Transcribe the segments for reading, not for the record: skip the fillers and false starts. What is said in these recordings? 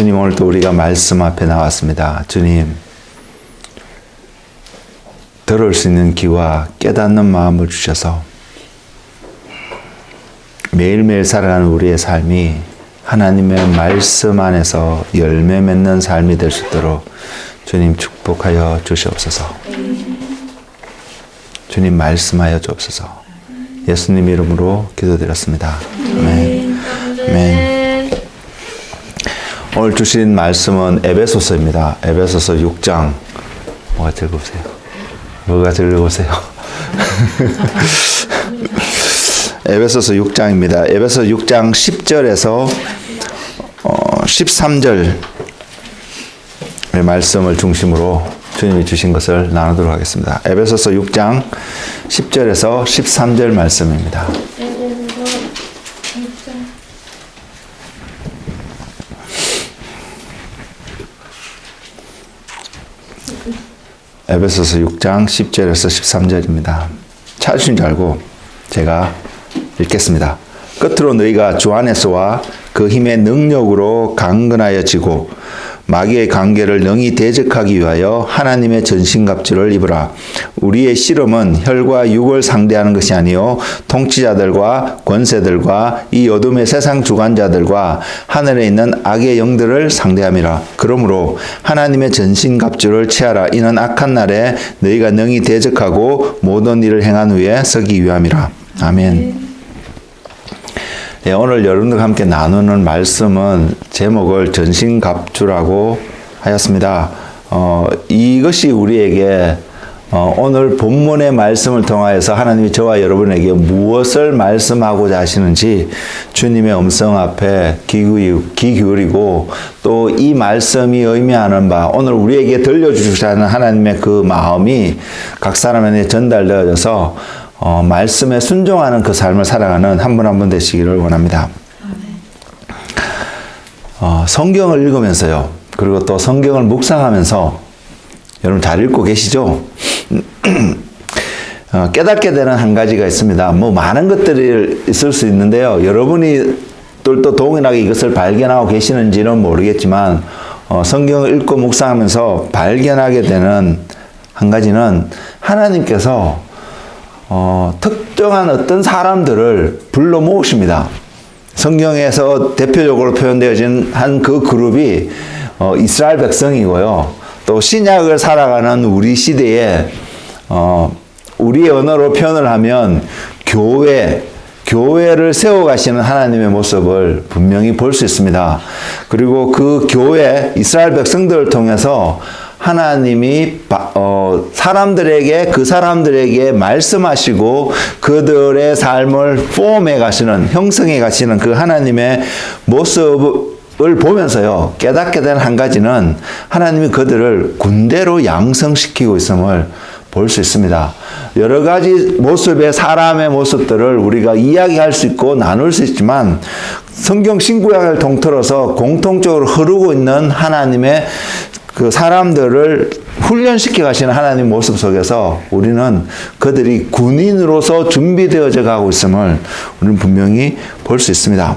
주님, 오늘도 우리가 말씀 앞에 나왔습니다. 주님, 들을 수 있는 귀와 깨닫는 마음을 주셔서 매일매일 살아가는 우리의 삶이 하나님의 말씀 안에서 열매 맺는 삶이 될 수 있도록 주님 축복하여 주시옵소서. 주님 말씀하여 주옵소서. 예수님 이름으로 기도드렸습니다. 아멘. 아멘. 오늘 주신 말씀은 에베소서입니다. 에베소서 6장. 뭐가 즐거우세요? 뭐가 즐거우세요? 에베소서 6장입니다. 에베소 6장 10절에서 13절의 말씀을 중심으로 주님이 주신 것을 나누도록 하겠습니다. 에베소서 6장 10절에서 13절 말씀입니다. 에베소서 6장 10절에서 13절입니다. 찾으신 줄 알고 제가 읽겠습니다. 끝으로 너희가 주 안에서와 그 힘의 능력으로 강건하여지고 마귀의 관계를 능히 대적하기 위하여 하나님의 전신갑주를 입으라. 우리의 씨름은 혈과 육을 상대하는 것이 아니요 통치자들과 권세들과 이 어둠의 세상 주관자들과 하늘에 있는 악의 영들을 상대함이라. 그러므로 하나님의 전신갑주를 취하라. 이는 악한 날에 너희가 능히 대적하고 모든 일을 행한 후에 서기 위함이라. 아멘. 네, 오늘 여러분들과 함께 나누는 말씀은 제목을 전신갑주라고 하였습니다. 이것이 우리에게 오늘 본문의 말씀을 통하여서 하나님이 저와 여러분에게 무엇을 말씀하고자 하시는지 주님의 음성 앞에 귀 기울이고 또 이 말씀이 의미하는 바 오늘 우리에게 들려주시는 하나님의 그 마음이 각 사람에게 전달되어져서 말씀에 순종하는 그 삶을 살아가는 한 분 한 분 되시기를 원합니다. 성경을 읽으면서요. 그리고 또 성경을 묵상하면서 여러분 잘 읽고 계시죠? 깨닫게 되는 한 가지가 있습니다. 뭐 많은 것들이 있을 수 있는데요. 여러분이 또 동일하게 이것을 발견하고 계시는지는 모르겠지만 성경을 읽고 묵상하면서 발견하게 되는 한 가지는 하나님께서 특정한 어떤 사람들을 불러 모으십니다. 성경에서 대표적으로 표현되어진 한 그 그룹이 이스라엘 백성이고요. 또 신약을 살아가는 우리 시대에 우리의 언어로 표현을 하면 교회를 세워가시는 하나님의 모습을 분명히 볼 수 있습니다. 그리고 그 교회 이스라엘 백성들을 통해서 하나님이 그 사람들에게 말씀하시고 그들의 삶을 폼해 가시는, 형성해 가시는 그 하나님의 모습을 보면서요, 깨닫게 된 한 가지는 하나님이 그들을 군대로 양성시키고 있음을 볼 수 있습니다. 여러 가지 모습의 사람의 모습들을 우리가 이야기할 수 있고 나눌 수 있지만 성경 신구약을 통틀어서 공통적으로 흐르고 있는 하나님의 그 사람들을 훈련시켜 가시는 하나님 모습 속에서 우리는 그들이 군인으로서 준비되어져 가고 있음을 우리는 분명히 볼 수 있습니다.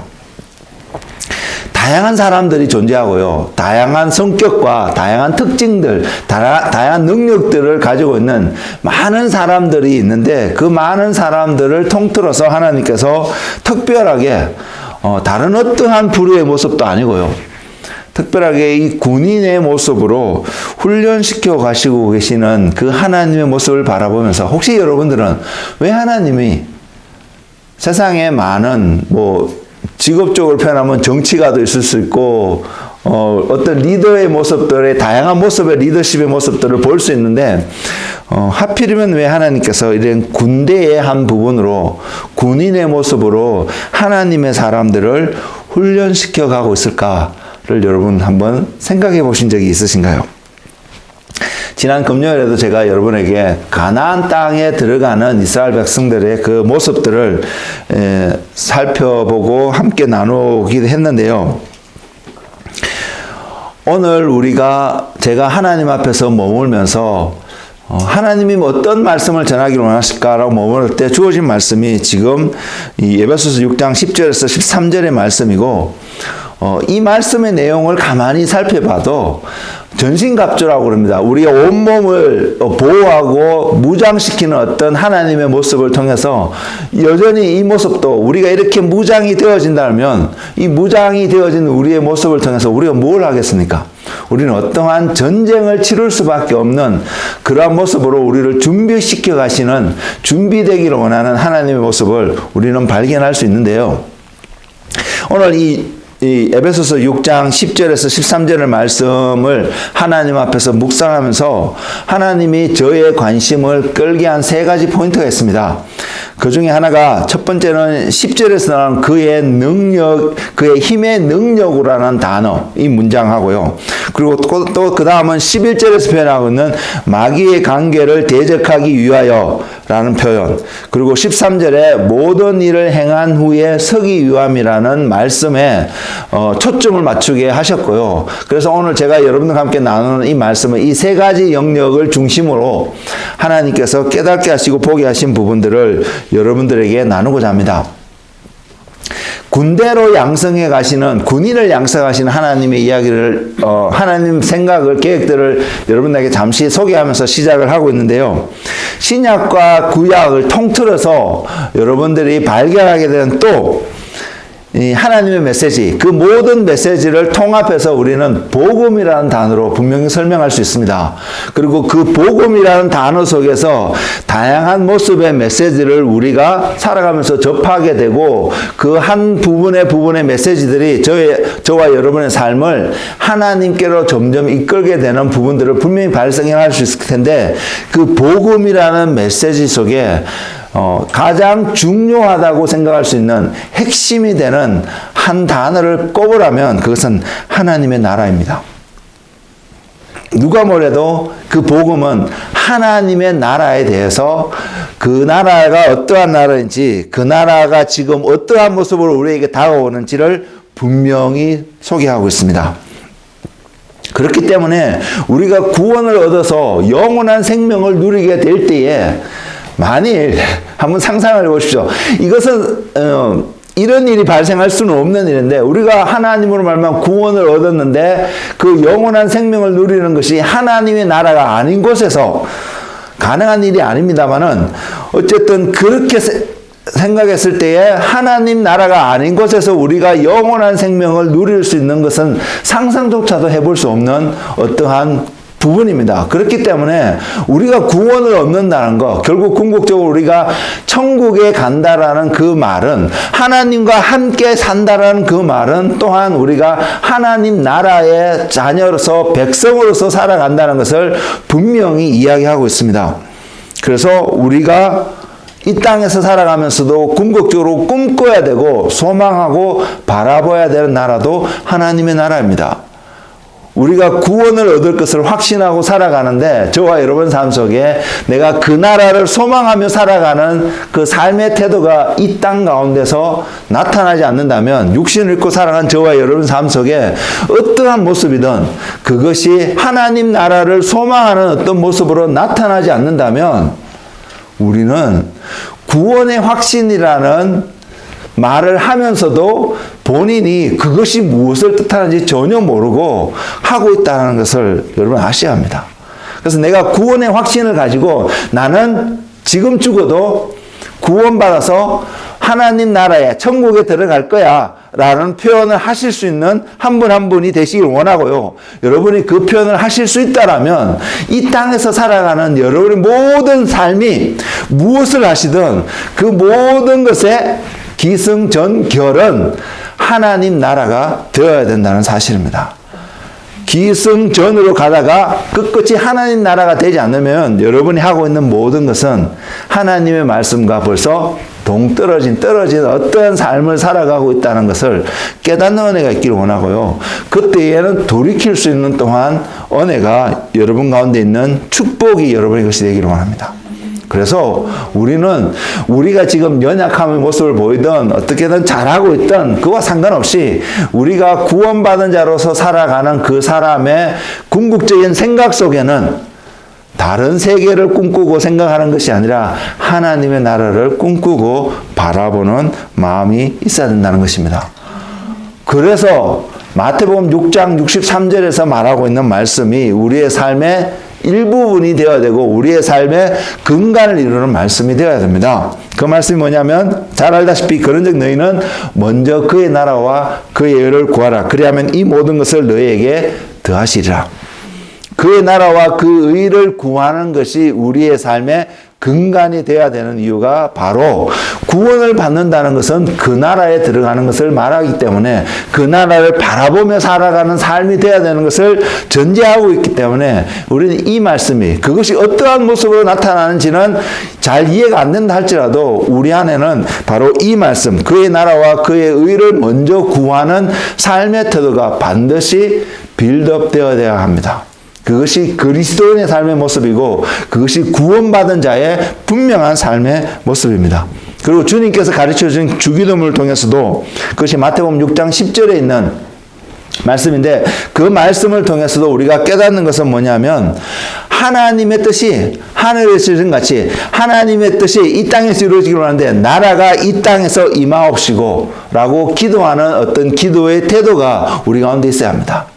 다양한 사람들이 존재하고요. 다양한 성격과 다양한 특징들, 다양한 능력들을 가지고 있는 많은 사람들이 있는데 그 많은 사람들을 통틀어서 하나님께서 특별하게 다른 어떠한 부류의 모습도 아니고요. 특별하게 이 군인의 모습으로 훈련시켜 가시고 계시는 그 하나님의 모습을 바라보면서 혹시 여러분들은 왜 하나님이 세상에 많은 직업적으로 표현하면 정치가도 있을 수 있고 어떤 리더의 모습들의 다양한 모습의 리더십의 모습들을 볼 수 있는데 하필이면 왜 하나님께서 이런 군대의 한 부분으로 군인의 모습으로 하나님의 사람들을 훈련시켜 가고 있을까를 여러분 한번 생각해 보신 적이 있으신가요? 지난 금요일에도 제가 여러분에게 가나안 땅에 들어가는 이스라엘 백성들의 그 모습들을 살펴보고 함께 나누기도 했는데요. 오늘 제가 하나님 앞에서 머물면서 하나님이 어떤 말씀을 전하기를 원하실까라고 머무를 때 주어진 말씀이 지금 이 에베소서 6장 10절에서 13절의 말씀이고 이 말씀의 내용을 가만히 살펴봐도 전신갑주라고 그럽니다. 우리가 온몸을 보호하고 무장시키는 어떤 하나님의 모습을 통해서 여전히 이 모습도 우리가 이렇게 무장이 되어진다면 이 무장이 되어진 우리의 모습을 통해서 우리가 뭘 하겠습니까? 우리는 어떠한 전쟁을 치를 수밖에 없는 그러한 모습으로 우리를 준비시켜 가시는 준비되기를 원하는 하나님의 모습을 우리는 발견할 수 있는데요. 오늘 이 에베소서 6장 10절에서 13절의 말씀을 하나님 앞에서 묵상하면서 하나님이 저의 관심을 끌게 한 세 가지 포인트가 있습니다. 그 중에 하나가 첫 번째는 10절에서 나오는 그의 능력, 그의 힘의 능력으로라는 단어, 이 문장하고요. 그리고 또 그 다음은 11절에서 표현하고 있는 마귀의 관계를 대적하기 위하여 라는 표현. 그리고 13절에 모든 일을 행한 후에 서기 위함이라는 말씀에 초점을 맞추게 하셨고요. 그래서 오늘 제가 여러분들과 함께 나누는 이 말씀은 이 세 가지 영역을 중심으로 하나님께서 깨닫게 하시고 보게 하신 부분들을 여러분들에게 나누고자 합니다. 군대로 양성해 가시는, 군인을 양성하시는 하나님의 이야기를, 하나님 생각을, 계획들을 여러분에게 잠시 소개하면서 시작을 하고 있는데요. 신약과 구약을 통틀어서 여러분들이 발견하게 되는 또 이 하나님의 메시지, 그 모든 메시지를 통합해서 우리는 복음이라는 단어로 분명히 설명할 수 있습니다. 그리고 그 복음이라는 단어 속에서 다양한 모습의 메시지를 우리가 살아가면서 접하게 되고 그 한 부분의 메시지들이 저와 여러분의 삶을 하나님께로 점점 이끌게 되는 부분들을 분명히 발생할 수 있을 텐데 그 복음이라는 메시지 속에 가장 중요하다고 생각할 수 있는 핵심이 되는 한 단어를 꼽으라면 그것은 하나님의 나라입니다. 누가 뭐래도 그 복음은 하나님의 나라에 대해서 그 나라가 어떠한 나라인지 그 나라가 지금 어떠한 모습으로 우리에게 다가오는지를 분명히 소개하고 있습니다. 그렇기 때문에 우리가 구원을 얻어서 영원한 생명을 누리게 될 때에 만일 한번 상상을 해보십시오. 이것은 이런 일이 발생할 수는 없는 일인데 우리가 하나님으로 말미암아 구원을 얻었는데 그 영원한 생명을 누리는 것이 하나님의 나라가 아닌 곳에서 가능한 일이 아닙니다만은 어쨌든 그렇게 생각했을 때에 하나님 나라가 아닌 곳에서 우리가 영원한 생명을 누릴 수 있는 것은 상상조차도 해볼 수 없는 어떠한 부분입니다. 그렇기 때문에 우리가 구원을 얻는다는 것, 결국 궁극적으로 우리가 천국에 간다라는 그 말은 하나님과 함께 산다라는 그 말은 또한 우리가 하나님 나라의 자녀로서 백성으로서 살아간다는 것을 분명히 이야기하고 있습니다. 그래서 우리가 이 땅에서 살아가면서도 궁극적으로 꿈꿔야 되고 소망하고 바라봐야 되는 나라도 하나님의 나라입니다. 우리가 구원을 얻을 것을 확신하고 살아가는데 저와 여러분 삶 속에 내가 그 나라를 소망하며 살아가는 그 삶의 태도가 이 땅 가운데서 나타나지 않는다면 육신을 입고 살아가는 저와 여러분 삶 속에 어떠한 모습이든 그것이 하나님 나라를 소망하는 어떤 모습으로 나타나지 않는다면 우리는 구원의 확신이라는 말을 하면서도 본인이 그것이 무엇을 뜻하는지 전혀 모르고 하고 있다는 것을 여러분 아셔야 합니다. 그래서 내가 구원의 확신을 가지고 나는 지금 죽어도 구원받아서 하나님 나라에 천국에 들어갈 거야 라는 표현을 하실 수 있는 한 분 한 분이 되시길 원하고요. 여러분이 그 표현을 하실 수 있다라면 이 땅에서 살아가는 여러분의 모든 삶이 무엇을 하시든 그 모든 것에 기승전결은 하나님 나라가 되어야 된다는 사실입니다. 기승전으로 가다가 끝끝이 하나님 나라가 되지 않으면 여러분이 하고 있는 모든 것은 하나님의 말씀과 벌써 동떨어진 어떤 삶을 살아가고 있다는 것을 깨닫는 은혜가 있기를 원하고요. 그때에는 돌이킬 수 있는 또한 은혜가 여러분 가운데 있는 축복이 여러분의 것이 되기를 원합니다. 그래서 우리가 지금 연약함의 모습을 보이든 어떻게든 잘하고 있든 그와 상관없이 우리가 구원받은 자로서 살아가는 그 사람의 궁극적인 생각 속에는 다른 세계를 꿈꾸고 생각하는 것이 아니라 하나님의 나라를 꿈꾸고 바라보는 마음이 있어야 된다는 것입니다. 그래서 마태복음 6장 63절에서 말하고 있는 말씀이 우리의 삶의 일부분이 되어야 되고 우리의 삶의 근간을 이루는 말씀이 되어야 됩니다. 그 말씀이 뭐냐면 잘 알다시피 그런즉 너희는 먼저 그의 나라와 그의 의를 구하라. 그리하면 이 모든 것을 너희에게 더하시리라. 그의 나라와 그 의를 구하는 것이 우리의 삶의 근간이 되어야 되는 이유가 바로 구원을 받는다는 것은 그 나라에 들어가는 것을 말하기 때문에 그 나라를 바라보며 살아가는 삶이 되어야 되는 것을 전제하고 있기 때문에 우리는 이 말씀이 그것이 어떠한 모습으로 나타나는지는 잘 이해가 안 된다 할지라도 우리 안에는 바로 이 말씀 그의 나라와 그의 의를 먼저 구하는 삶의 태도가 반드시 빌드업 되어야 합니다. 그것이 그리스도인의 삶의 모습이고 그것이 구원받은 자의 분명한 삶의 모습입니다. 그리고 주님께서 가르쳐준 주기도문을 통해서도 그것이 마태복음 6장 10절에 있는 말씀인데 그 말씀을 통해서도 우리가 깨닫는 것은 뭐냐면 하나님의 뜻이 하늘에서 이룬 같이 하나님의 뜻이 이 땅에서 이루어지기로 하는데 나라가 이 땅에서 임하옵시고 라고 기도하는 어떤 기도의 태도가 우리 가운데 있어야 합니다.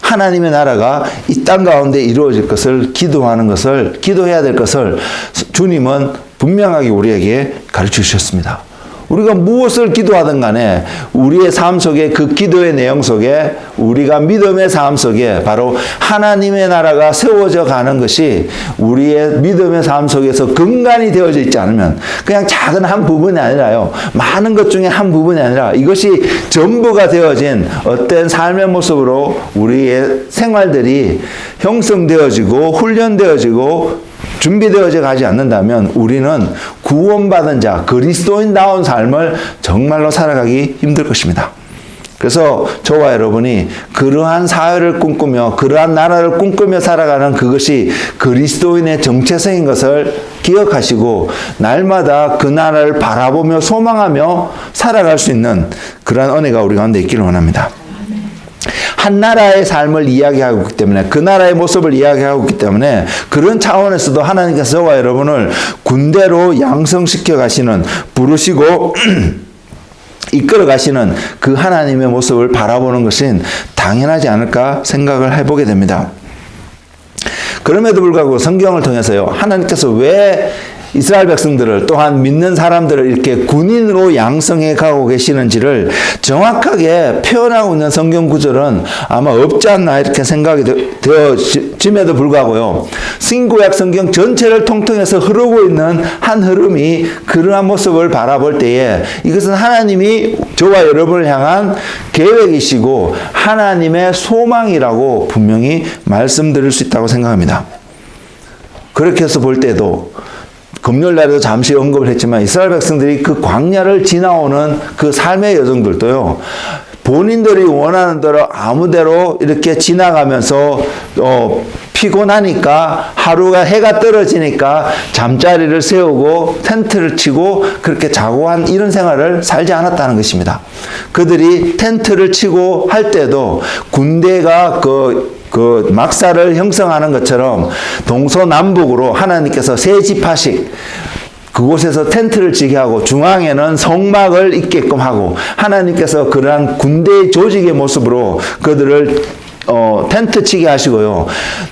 하나님의 나라가 이 땅 가운데 이루어질 것을 기도하는 것을 기도해야 될 것을 주님은 분명하게 우리에게 가르쳐 주셨습니다. 우리가 무엇을 기도하든 간에 우리의 삶 속에 그 기도의 내용 속에 우리가 믿음의 삶 속에 바로 하나님의 나라가 세워져 가는 것이 우리의 믿음의 삶 속에서 근간이 되어져 있지 않으면 그냥 작은 한 부분이 아니라요. 많은 것 중에 한 부분이 아니라 이것이 전부가 되어진 어떤 삶의 모습으로 우리의 생활들이 형성되어지고 훈련되어지고 준비되어져 가지 않는다면 우리는 구원받은 자, 그리스도인다운 삶을 정말로 살아가기 힘들 것입니다. 그래서 저와 여러분이 그러한 사회를 꿈꾸며 그러한 나라를 꿈꾸며 살아가는 그것이 그리스도인의 정체성인 것을 기억하시고 날마다 그 나라를 바라보며 소망하며 살아갈 수 있는 그러한 은혜가 우리 가운데 있기를 원합니다. 한 나라의 삶을 이야기하고 있기 때문에 그 나라의 모습을 이야기하고 있기 때문에 그런 차원에서도 하나님께서 저와 여러분을 군대로 양성시켜 가시는 부르시고 이끌어 가시는 그 하나님의 모습을 바라보는 것은 당연하지 않을까 생각을 해보게 됩니다. 그럼에도 불구하고 성경을 통해서요 하나님께서 왜 이스라엘 백성들을 또한 믿는 사람들을 이렇게 군인으로 양성해 가고 계시는지를 정확하게 표현하고 있는 성경 구절은 아마 없지 않나 이렇게 생각이 되어짐에도 불구하고요. 신구약 성경 전체를 통틀어서 흐르고 있는 한 흐름이 그러한 모습을 바라볼 때에 이것은 하나님이 저와 여러분을 향한 계획이시고 하나님의 소망이라고 분명히 말씀드릴 수 있다고 생각합니다. 그렇게 해서 볼 때도 금요일날에도 잠시 언급을 했지만 이스라엘 백성들이 그 광야를 지나오는 그 삶의 여정들도요. 본인들이 원하는 대로 아무대로 이렇게 지나가면서 피곤하니까 하루가 해가 떨어지니까 잠자리를 세우고 텐트를 치고 그렇게 자고 한 이런 생활을 살지 않았다는 것입니다. 그들이 텐트를 치고 할 때도 군대가 그 막사를 형성하는 것처럼 동서남북으로 하나님께서 세 지파씩 그곳에서 텐트를 치게 하고 중앙에는 성막을 있게끔 하고 하나님께서 그러한 군대의 조직의 모습으로 그들을 텐트 치게 하시고요.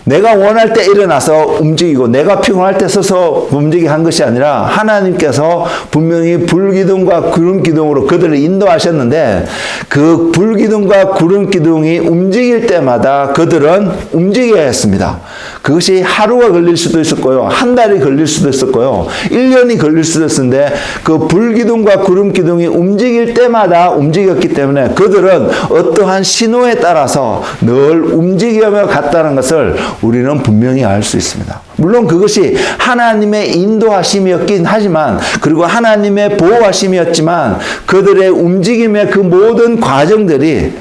내가 원할 때 일어나서 움직이고 내가 피곤할 때 서서 움직이게 한 것이 아니라 하나님께서 분명히 불기둥과 구름기둥으로 그들을 인도하셨는데 그 불기둥과 구름기둥이 움직일 때마다 그들은 움직여야 했습니다. 그것이 하루가 걸릴 수도 있었고요. 한 달이 걸릴 수도 있었고요. 1년이 걸릴 수도 있었는데 그 불기둥과 구름기둥이 움직일 때마다 움직였기 때문에 그들은 어떠한 신호에 따라서 늘 움직여며 갔다는 것을 우리는 분명히 알 수 있습니다. 물론 그것이 하나님의 인도하심이었긴 하지만 그리고 하나님의 보호하심이었지만 그들의 움직임의 그 모든 과정들이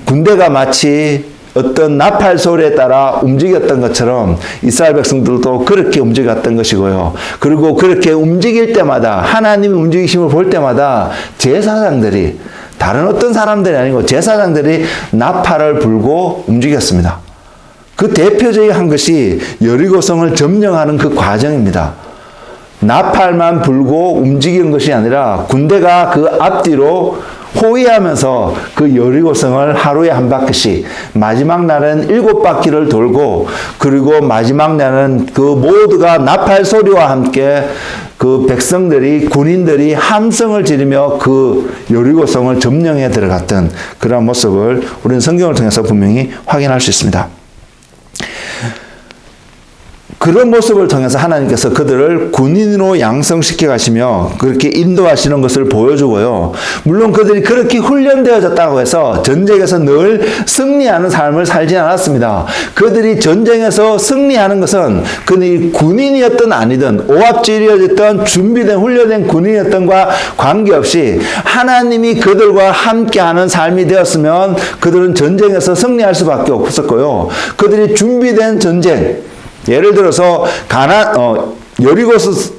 군대가 마치 어떤 나팔 소리에 따라 움직였던 것처럼 이스라엘 백성들도 그렇게 움직였던 것이고요. 그리고 그렇게 움직일 때마다 하나님의 움직이심을 볼 때마다 제사장들이 다른 어떤 사람들이 아니고 제사장들이 나팔을 불고 움직였습니다. 그 대표적인 한 것이 여리고성을 점령하는 그 과정입니다. 나팔만 불고 움직이는 것이 아니라 군대가 그 앞뒤로 호위하면서 그 여리고성을 하루에 한 바퀴씩, 마지막 날은 7바퀴를 돌고, 그리고 마지막 날은 그 모두가 나팔 소리와 함께 그 백성들이, 군인들이 함성을 지르며 그 여리고성을 점령해 들어갔던 그런 모습을 우리는 성경을 통해서 분명히 확인할 수 있습니다. 그런 모습을 통해서 하나님께서 그들을 군인으로 양성시켜 가시며 그렇게 인도하시는 것을 보여주고요. 물론 그들이 그렇게 훈련되어졌다고 해서 전쟁에서 늘 승리하는 삶을 살지 않았습니다. 그들이 전쟁에서 승리하는 것은 그들이 군인이었든 아니든 오합지졸이었든 준비된 훈련된 군인이었던과 관계없이 하나님이 그들과 함께하는 삶이 되었으면 그들은 전쟁에서 승리할 수밖에 없었고요. 그들이 준비된 전쟁, 예를 들어서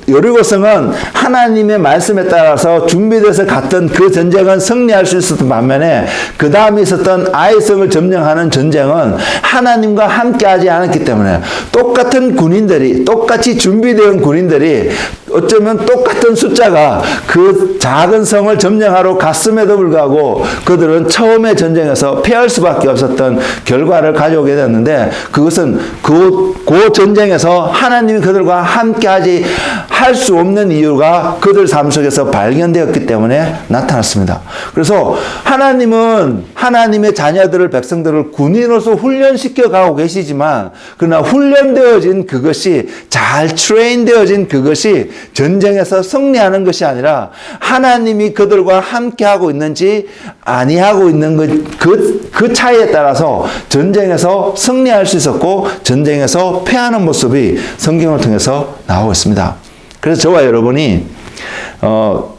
여리고성은 하나님의 말씀에 따라서 준비돼서 갔던 그 전쟁은 승리할 수 있었던 반면에 그 다음에 있었던 아이성을 점령하는 전쟁은 하나님과 함께하지 않았기 때문에 똑같은 군인들이, 똑같이 준비된 군인들이 어쩌면 똑같은 숫자가 그 작은 성을 점령하러 갔음에도 불구하고 그들은 처음의 전쟁에서 패할 수밖에 없었던 결과를 가져오게 되었는데, 그것은 그 전쟁에서 하나님이 그들과 함께하지 할 수 없는 이유가 그들 삶 속에서 발견되었기 때문에 나타났습니다. 그래서 하나님은 하나님의 자녀들을, 백성들을 군인으로서 훈련시켜 가고 계시지만, 그러나 훈련되어진 그것이, 잘 트레인되어진 그것이 전쟁에서 승리하는 것이 아니라 하나님이 그들과 함께하고 있는지 아니하고 있는 그 차이에 따라서 전쟁에서 승리할 수 있었고 전쟁에서 패하는 모습이 성경을 통해서 나오고 있습니다. 그래서 저와 여러분이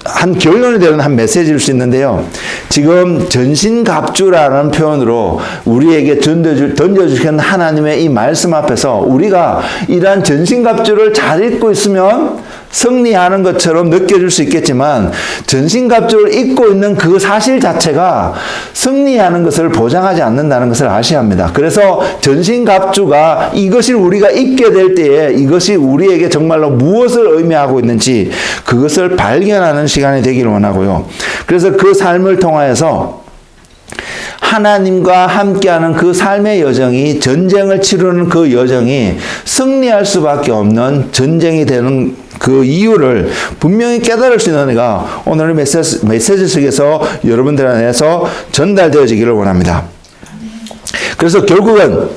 한 결론이 되는 한 메시지를 수 있는데요. 지금 전신갑주라는 표현으로 우리에게 던져주신 하나님의 이 말씀 앞에서 우리가 이러한 전신갑주를 잘 입고 있으면 승리하는 것처럼 느껴질 수 있겠지만, 전신갑주를 입고 있는 그 사실 자체가 승리하는 것을 보장하지 않는다는 것을 아셔야 합니다. 그래서 전신갑주가 이것을 우리가 입게 될 때에 이것이 우리에게 정말로 무엇을 의미하고 있는지 그것을 발견하는 시간이 되기를 원하고요. 그래서 그 삶을 통하여서 하나님과 함께하는 그 삶의 여정이, 전쟁을 치르는 그 여정이 승리할 수밖에 없는 전쟁이 되는 그 이유를 분명히 깨달을 수 있는 은혜가 오늘 메시지 속에서 여러분들 안에서 전달되어지기를 원합니다. 그래서 결국은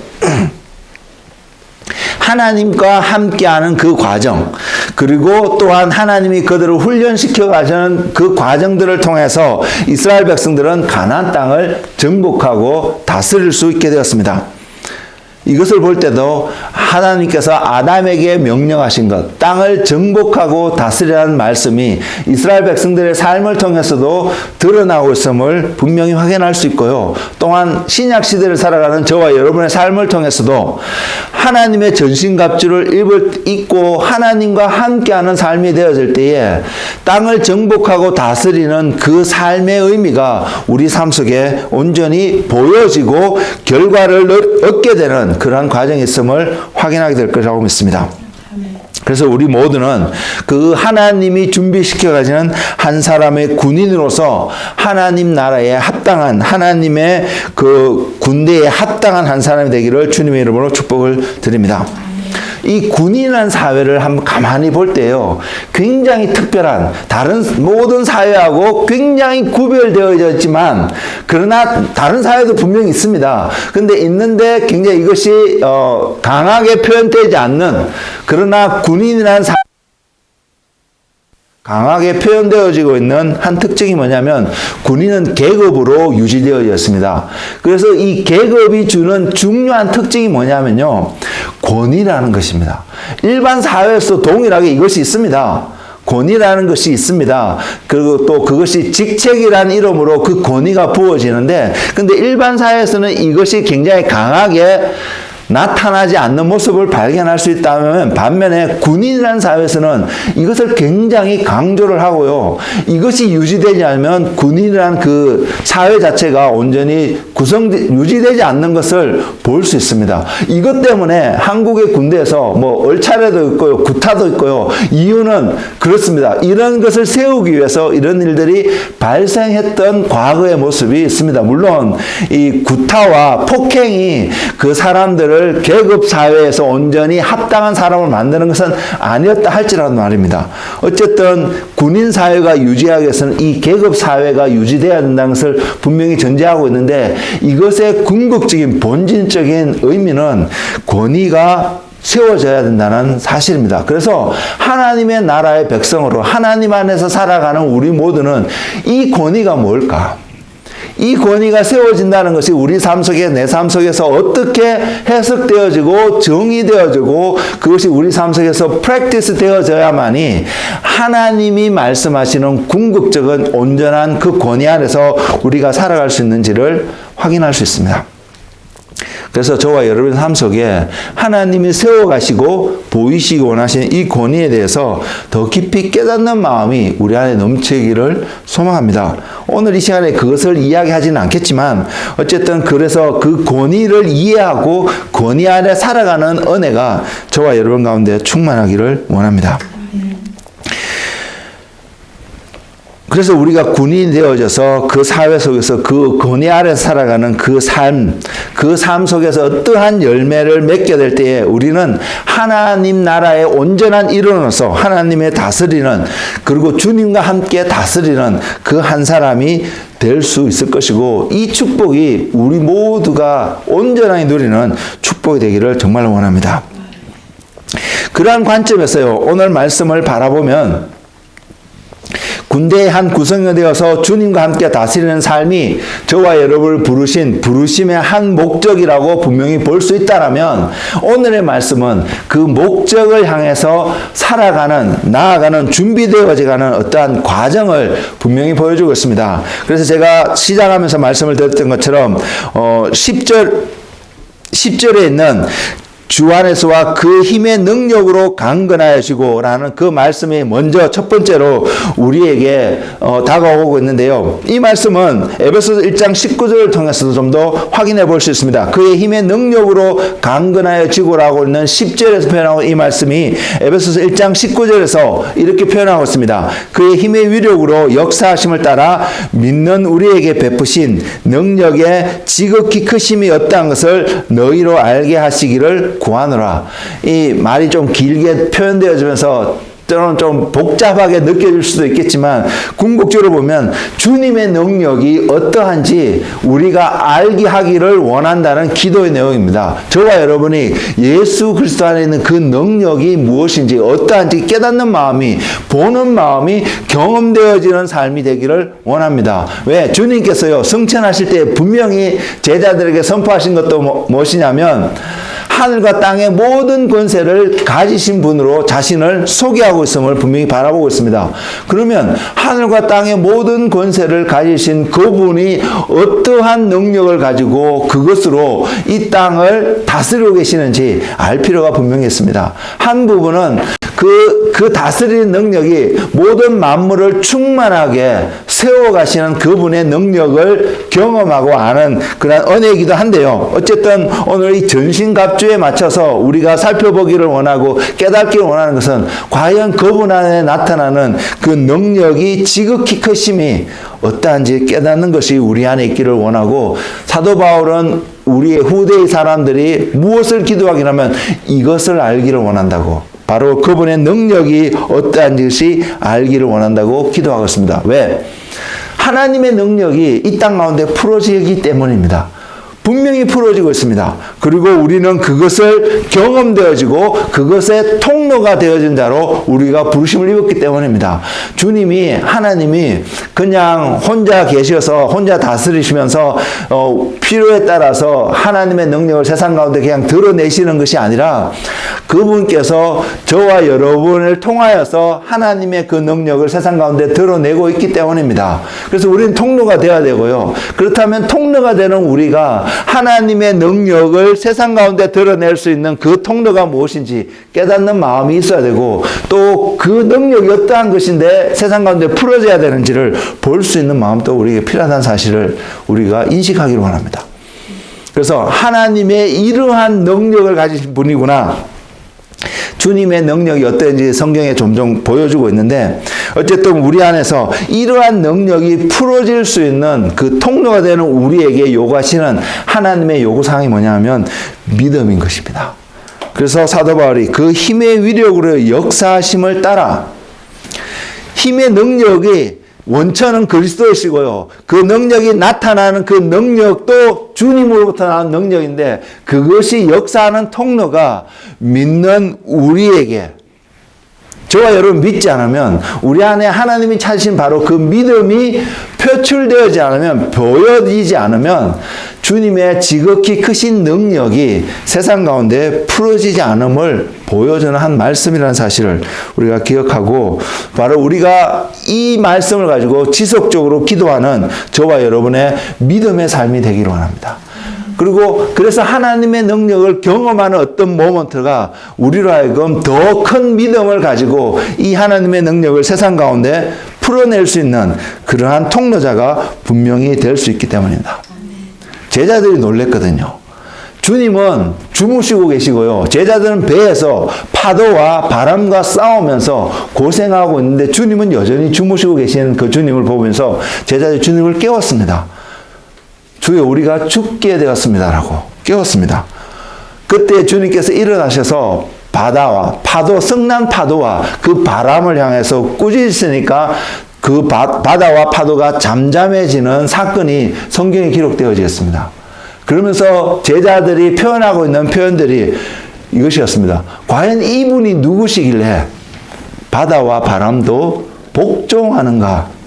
하나님과 함께하는 그 과정, 그리고 또한 하나님이 그들을 훈련시켜 가시는 그 과정들을 통해서 이스라엘 백성들은 가나안 땅을 정복하고 다스릴 수 있게 되었습니다. 이것을 볼 때도 하나님께서 아담에게 명령하신 것, 땅을 정복하고 다스리라는 말씀이 이스라엘 백성들의 삶을 통해서도 드러나고 있음을 분명히 확인할 수 있고요. 또한 신약 시대를 살아가는 저와 여러분의 삶을 통해서도 하나님의 전신갑주를 입고 하나님과 함께하는 삶이 되어질 때에 땅을 정복하고 다스리는 그 삶의 의미가 우리 삶 속에 온전히 보여지고 결과를 얻게 되는 그러한 과정이 있음을 확인하게 될 것이라고 믿습니다. 그래서 우리 모두는 그 하나님이 준비시켜 가시는 한 사람의 군인으로서 하나님 나라에 합당한, 하나님의 그 군대에 합당한 한 사람이 되기를 주님의 이름으로 축복을 드립니다. 이 군인이라는 사회를 한번 가만히 볼 때요, 굉장히 특별한, 다른 모든 사회하고 굉장히 구별되어져 있지만, 그러나 다른 사회도 분명히 있습니다. 근데 있는데 굉장히 이것이 강하게 표현되지 않는, 그러나 군인이라는 사회 강하게 표현되어지고 있는 한 특징이 뭐냐면, 군인은 계급으로 유지되어졌습니다. 그래서 이 계급이 주는 중요한 특징이 뭐냐면요, 권위라는 것입니다. 일반 사회에서 동일하게 이것이 있습니다. 권위라는 것이 있습니다. 그리고 또 그것이 직책이라는 이름으로 그 권위가 부어지는데, 근데 일반 사회에서는 이것이 굉장히 강하게 나타나지 않는 모습을 발견할 수 있다면, 반면에 군인이라는 사회에서는 이것을 굉장히 강조를 하고요. 이것이 유지되지 않으면 군인이라는 그 사회 자체가 온전히 유지되지 않는 것을 볼 수 있습니다. 이것 때문에 한국의 군대에서 뭐 얼차례도 있고요, 구타도 있고요. 이유는 그렇습니다. 이런 것을 세우기 위해서 이런 일들이 발생했던 과거의 모습이 있습니다. 물론 이 구타와 폭행이 그 사람들을 계급 사회에서 온전히 합당한 사람을 만드는 것은 아니었다 할지라도 말입니다. 어쨌든 군인 사회가 유지하기 위해서는 이 계급 사회가 유지돼야 된다는 것을 분명히 전제하고 있는데, 이것의 궁극적인 본질적인 의미는 권위가 세워져야 된다는 사실입니다. 그래서 하나님의 나라의 백성으로 하나님 안에서 살아가는 우리 모두는 이 권위가 뭘까? 이 권위가 세워진다는 것이 우리 삶 속에, 내 삶 속에서 어떻게 해석되어지고 정의되어지고 그것이 우리 삶 속에서 프랙티스 되어져야만이 하나님이 말씀하시는 궁극적인 온전한 그 권위 안에서 우리가 살아갈 수 있는지를 확인할 수 있습니다. 그래서 저와 여러분의 삶 속에 하나님이 세워가시고 보이시기 원하시는 이 권위에 대해서 더 깊이 깨닫는 마음이 우리 안에 넘치기를 소망합니다. 오늘 이 시간에 그것을 이야기하지는 않겠지만 어쨌든 그래서 그 권위를 이해하고 권위 안에 살아가는 은혜가 저와 여러분 가운데 충만하기를 원합니다. 그래서 우리가 군인이 되어져서 그 사회 속에서 그 권위 아래 살아가는 그 삶 속에서 어떠한 열매를 맺게 될 때에 우리는 하나님 나라의 온전한 일원으로서 하나님의 다스리는, 그리고 주님과 함께 다스리는 그 한 사람이 될 수 있을 것이고, 이 축복이 우리 모두가 온전하게 누리는 축복이 되기를 정말 원합니다. 그러한 관점에서요, 오늘 말씀을 바라보면 군대의 한 구성이 되어서 주님과 함께 다스리는 삶이 저와 여러분을 부르심의 한 목적이라고 분명히 볼 수 있다면, 오늘의 말씀은 그 목적을 향해서 나아가는 준비되어지는 어떠한 과정을 분명히 보여주고 있습니다. 그래서 제가 시작하면서 말씀을 드렸던 것처럼 10절에 있는 주 안에서와 그 힘의 능력으로 강건하시고 라는 그 말씀이 먼저 첫 번째로 우리에게 다가오고 있는데요. 이 말씀은 에베소서 1장 19절을 통해서도 좀 더 확인해 볼 수 있습니다. 그의 힘의 능력으로 강건하여지고라고 있는 10절에서 표현하고 이 말씀이 에베소서 1장 19절에서 이렇게 표현하고 있습니다. 그의 힘의 위력으로 역사하심을 따라 믿는 우리에게 베푸신 능력의 지극히 크심이 어떠한 것을 너희로 알게 하시기를 구하노라. 이 말이 좀 길게 표현되어지면서 때로는 좀 복잡하게 느껴질 수도 있겠지만, 궁극적으로 보면 주님의 능력이 어떠한지 우리가 알게 하기를 원한다는 기도의 내용입니다. 저와 여러분이 예수 그리스도 안에 있는 그 능력이 무엇인지, 어떠한지 깨닫는 마음이, 보는 마음이 경험되어지는 삶이 되기를 원합니다. 왜? 주님께서요, 승천하실 때 분명히 제자들에게 선포하신 것도 무엇이냐면, 하늘과 땅의 모든 권세를 가지신 분으로 자신을 소개하고 있음을 분명히 바라보고 있습니다. 그러면 하늘과 땅의 모든 권세를 가지신 그분이 어떠한 능력을 가지고 그것으로 이 땅을 다스리고 계시는지 알 필요가 분명히 있습니다. 한 부분은 그 다스리는 능력이 모든 만물을 충만하게 세워가시는 그분의 능력을 경험하고 아는 그런 은혜이기도 한데요. 어쨌든 오늘 이 전신갑주에 맞춰서 우리가 살펴보기를 원하고 깨닫기를 원하는 것은 과연 그분 안에 나타나는 그 능력이 지극히 크심이 어떠한지 깨닫는 것이 우리 안에 있기를 원하고, 사도 바울은 우리의 후대의 사람들이 무엇을 기도하긴 하면 이것을 알기를 원한다고, 바로 그분의 능력이 어떠한 것이 알기를 원한다고 기도하고 있습니다. 왜? 하나님의 능력이 이 땅 가운데 풀어지기 때문입니다. 분명히 풀어지고 있습니다. 그리고 우리는 그것을 경험되어지고 그것의 통로가 되어진 자로 우리가 부르심을 입었기 때문입니다. 주님이, 하나님이 그냥 혼자 계셔서 혼자 다스리시면서 필요에 따라서 하나님의 능력을 세상 가운데 그냥 드러내시는 것이 아니라 그분께서 저와 여러분을 통하여서 하나님의 그 능력을 세상 가운데 드러내고 있기 때문입니다. 그래서 우리는 통로가 되어야 되고요. 그렇다면 통로가 되는 우리가 하나님의 능력을 세상 가운데 드러낼 수 있는 그 통로가 무엇인지 깨닫는 마음이 있어야 되고, 또 그 능력이 어떠한 것인데 세상 가운데 풀어져야 되는지를 볼 수 있는 마음도 우리에게 필요하다는 사실을 우리가 인식하기를 원합니다. 그래서 하나님의 이러한 능력을 가지신 분이구나. 주님의 능력이 어떤지 성경에 점점 보여주고 있는데, 어쨌든 우리 안에서 이러한 능력이 풀어질 수 있는 그 통로가 되는 우리에게 요구하시는 하나님의 요구사항이 뭐냐면 믿음인 것입니다. 그래서 사도 바울이 그 힘의 위력으로 역사하심을 따라, 힘의 능력이 원천은 그리스도이시고요. 그 능력이 나타나는 그 능력도 주님으로부터 나온 능력인데, 그것이 역사하는 통로가 믿는 우리에게, 저와 여러분 믿지 않으면, 우리 안에 하나님이 찾으신 바로 그 믿음이 표출되지 않으면, 보여지지 않으면 주님의 지극히 크신 능력이 세상 가운데 풀어지지 않음을 보여주는 한 말씀이라는 사실을 우리가 기억하고, 바로 우리가 이 말씀을 가지고 지속적으로 기도하는 저와 여러분의 믿음의 삶이 되기를 원합니다. 그리고 그래서 하나님의 능력을 경험하는 어떤 모먼트가 우리로 하여금 더 큰 믿음을 가지고 이 하나님의 능력을 세상 가운데 풀어낼 수 있는 그러한 통로자가 분명히 될 수 있기 때문입니다. 제자들이 놀랬거든요. 주님은 주무시고 계시고요. 제자들은 배에서 파도와 바람과 싸우면서 고생하고 있는데 주님은 여전히 주무시고 계시는 그 주님을 보면서 제자들이 주님을 깨웠습니다. 주여, 우리가 죽게 되었습니다라고 깨웠습니다. 그때 주님께서 일어나셔서 바다와 파도, 성난 파도와 그 바람을 향해서 꾸짖으시니까 그 바다와 파도가 잠잠해지는 사건이 성경에 기록되어져 있습니다. 그러면서 제자들이 표현하고 있는 표현들이 이것이었습니다. 과연 이분이 누구시길래 바다와 바람도 복종하는가?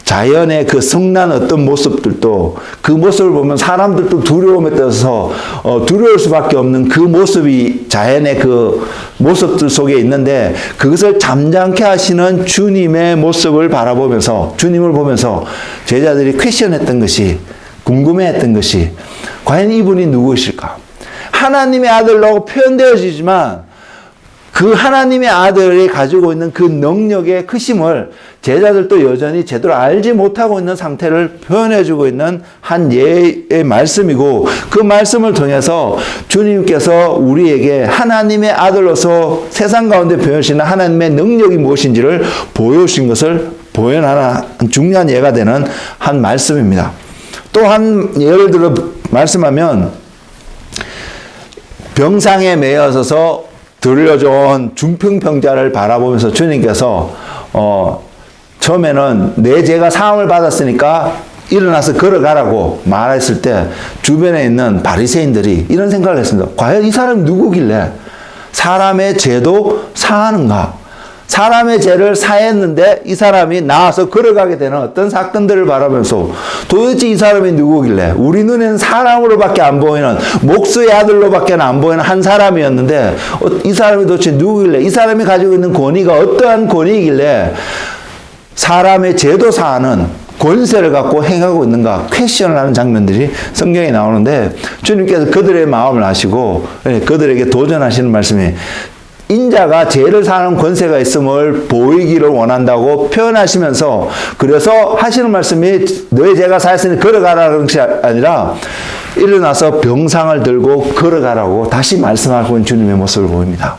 자연의 그 성난 어떤 모습들도, 그 모습을 보면 사람들도 두려움에 떠서 두려울 수밖에 없는 그 모습이 자연의 그 모습들 속에 있는데, 그것을 잠잠케 하시는 주님의 모습을 바라보면서, 주님을 보면서 제자들이 퀘션했던 것이, 궁금해했던 것이, 과연 이분이 누구이실까? 하나님의 아들로 표현되어지지만 그 하나님의 아들이 가지고 있는 그 능력의 크심을 제자들도 여전히 제대로 알지 못하고 있는 상태를 표현해주고 있는 한 예의 말씀이고, 그 말씀을 통해서 주님께서 우리에게 하나님의 아들로서 세상 가운데 표현하시는 하나님의 능력이 무엇인지를 보여주신 것을 보여하는 중요한 예가 되는 한 말씀입니다. 또 한 예를 들어 말씀하면, 병상에 매여서서 들려준 중풍병자를 바라보면서 주님께서 처음에는 내 죄가 사함을 받았으니까 일어나서 걸어가라고 말했을 때 주변에 있는 바리새인들이 이런 생각을 했습니다. 과연 이 사람이 누구길래 사람의 죄도 사하는가? 사람의 죄를 사했는데 이 사람이 나와서 걸어가게 되는 어떤 사건들을 바라면서 도대체 이 사람이 누구길래, 우리 눈에는 사람으로밖에 안 보이는, 목수의 아들로밖에 안 보이는 한 사람이었는데 이 사람이 도대체 누구길래, 이 사람이 가지고 있는 권위가 어떠한 권위이길래 사람의 죄도 사하는 권세를 갖고 행하고 있는가, 퀘션을 하는 장면들이 성경에 나오는데, 주님께서 그들의 마음을 아시고 그들에게 도전하시는 말씀이, 인자가 죄를 사는 권세가 있음을 보이기를 원한다고 표현하시면서, 그래서 하시는 말씀이 너의 죄가 사했으니 걸어가라는 것이 아니라 일어나서 병상을 들고 걸어가라고 다시 말씀하고 있는 주님의 모습을 보입니다.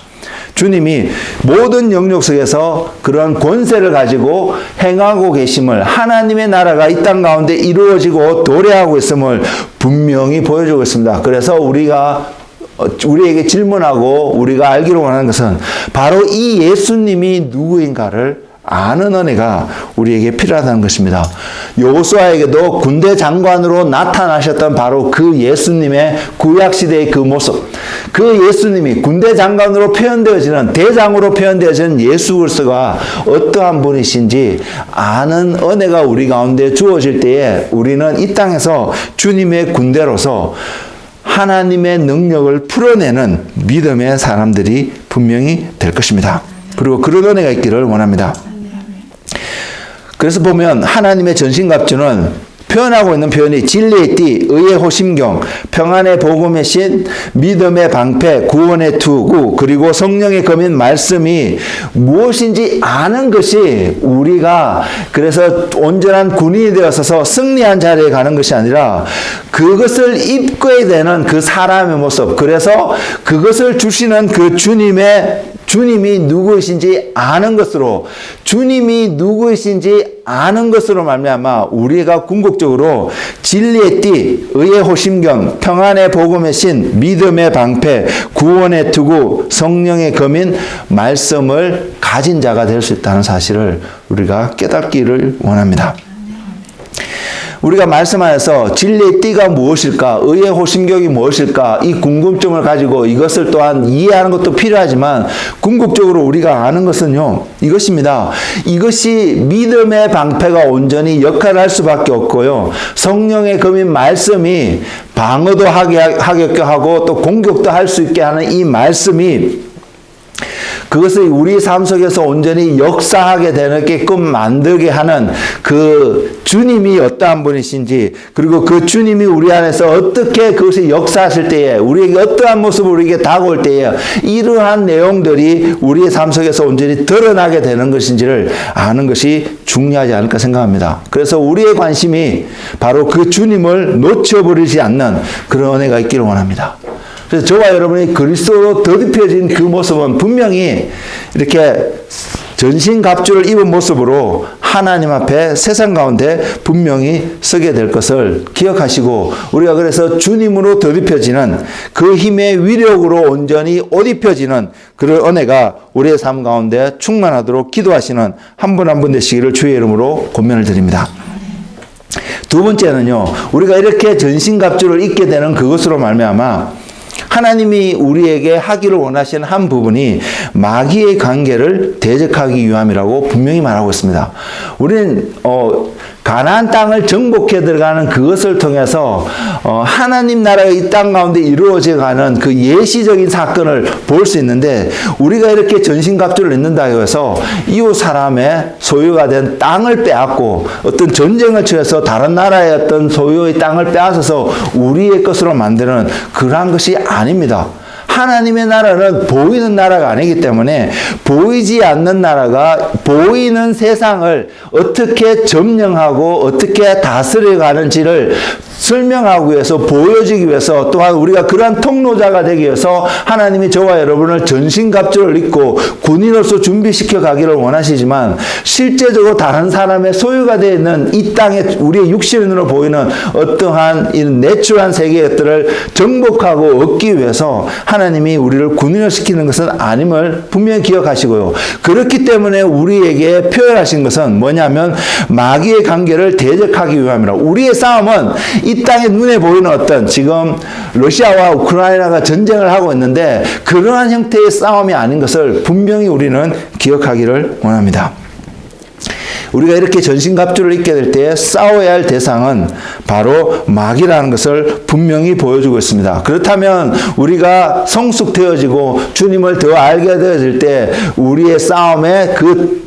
주님이 모든 영역 속에서 그러한 권세를 가지고 행하고 계심을, 하나님의 나라가 이 땅 가운데 이루어지고 도래하고 있음을 분명히 보여주고 있습니다. 그래서 우리에게 질문하고 우리가 알기로 원하는 것은 바로 이 예수님이 누구인가를 아는 은혜가 우리에게 필요하다는 것입니다. 여호수아에게도 군대 장관으로 나타나셨던 바로 그 예수님의 구약시대의 그 모습, 그 예수님이 군대 장관으로 표현되어지는, 대장으로 표현되어지는 예수 그리스도가 어떠한 분이신지 아는 은혜가 우리 가운데 주어질 때에 우리는 이 땅에서 주님의 군대로서 하나님의 능력을 풀어내는 믿음의 사람들이 분명히 될 것입니다. 그리고 그런 은혜가 있기를 원합니다. 그래서 보면 하나님의 전신갑주는 표현하고 있는 표현이 진리의 띠, 의의 호심경, 평안의 복음의 신, 믿음의 방패, 구원의 투구, 그리고 성령의 검인 말씀이 무엇인지 아는 것이 우리가 그래서 온전한 군인이 되어서 승리한 자리에 가는 것이 아니라 그것을 입고야 되는 그 사람의 모습, 그래서 그것을 주시는 그 주님이 누구이신지 아는 것으로, 주님이 누구이신지 아는 것으로 말미암아 우리가 궁극적으로 진리의 띠, 의의 호심경, 평안의 복음의 신, 믿음의 방패, 구원의 투구, 성령의 검인 말씀을 가진 자가 될 수 있다는 사실을 우리가 깨닫기를 원합니다. 우리가 말씀 안에서 진리의 띠가 무엇일까, 의의 호심경이 무엇일까, 이 궁금증을 가지고 이것을 또한 이해하는 것도 필요하지만 궁극적으로 우리가 아는 것은요, 이것입니다. 이것이 믿음의 방패가 온전히 역할을 할 수밖에 없고요, 성령의 검인 말씀이 방어도 하게 하고 또 공격도 할 수 있게 하는 이 말씀이 그것을 우리 삶 속에서 온전히 역사하게 되게끔 만들게 하는 그 주님이 어떠한 분이신지, 그리고 그 주님이 우리 안에서 어떻게 그것을 역사하실 때에, 우리에게 어떠한 모습으로 우리에게 다가올 때에 이러한 내용들이 우리의 삶 속에서 온전히 드러나게 되는 것인지를 아는 것이 중요하지 않을까 생각합니다. 그래서 우리의 관심이 바로 그 주님을 놓쳐버리지 않는 그런 은혜가 있기를 원합니다. 그래서 저와 여러분이 그리스도로 더딥혀진 그 모습은 분명히 이렇게 전신갑주를 입은 모습으로 하나님 앞에 세상 가운데 분명히 서게 될 것을 기억하시고, 우리가 그래서 주님으로 더딥혀지는 그 힘의 위력으로 온전히 옷 입혀지는 그런 은혜가 우리의 삶 가운데 충만하도록 기도하시는 한 분 한 분 되시기를 주의 이름으로 권면을 드립니다. 두 번째는요, 우리가 이렇게 전신갑주를 입게 되는 그것으로 말미암아 하나님이 우리에게 하기를 원하시는 한 부분이 마귀의 관계를 대적하기 위함이라고 분명히 말하고 있습니다. 우리는 가나안 땅을 정복해 들어가는 그것을 통해서 하나님 나라가 이 땅 가운데 이루어져 가는 그 예시적인 사건을 볼 수 있는데, 우리가 이렇게 전신갑주를 입는다고 해서 이웃 사람의 소유가 된 땅을 빼앗고 어떤 전쟁을 치러서 다른 나라의 어떤 소유의 땅을 빼앗아서 우리의 것으로 만드는 그러한 것이 아닙니다. 하나님의 나라는 보이는 나라가 아니기 때문에 보이지 않는 나라가 보이는 세상을 어떻게 점령하고 어떻게 다스려 가는지를 설명하기 위해서, 보여주기 위해서, 또한 우리가 그러한 통로자가 되기 위해서 하나님이 저와 여러분을 전신갑주를 입고 군인으로서 준비시켜 가기를 원하시지만, 실제적으로 다른 사람의 소유가 되어 있는 이 땅에 우리의 육신으로 보이는 어떠한 이 내추럴한 세계의 것들을 정복하고 얻기 위해서 하나님이 우리를 군인을 시키는 것은 아님을 분명히 기억하시고요. 그렇기 때문에 우리에게 표현하신 것은 뭐냐면 마귀의 관계를 대적하기 위함이라. 우리의 싸움은 이 땅에 눈에 보이는 어떤, 지금 러시아와 우크라이나가 전쟁을 하고 있는데 그러한 형태의 싸움이 아닌 것을 분명히 우리는 기억하기를 원합니다. 우리가 이렇게 전신갑주를 입게 될 때 싸워야 할 대상은 바로 마귀라는 것을 분명히 보여주고 있습니다. 그렇다면 우리가 성숙되어지고 주님을 더 알게 되어질 때 우리의 싸움의 그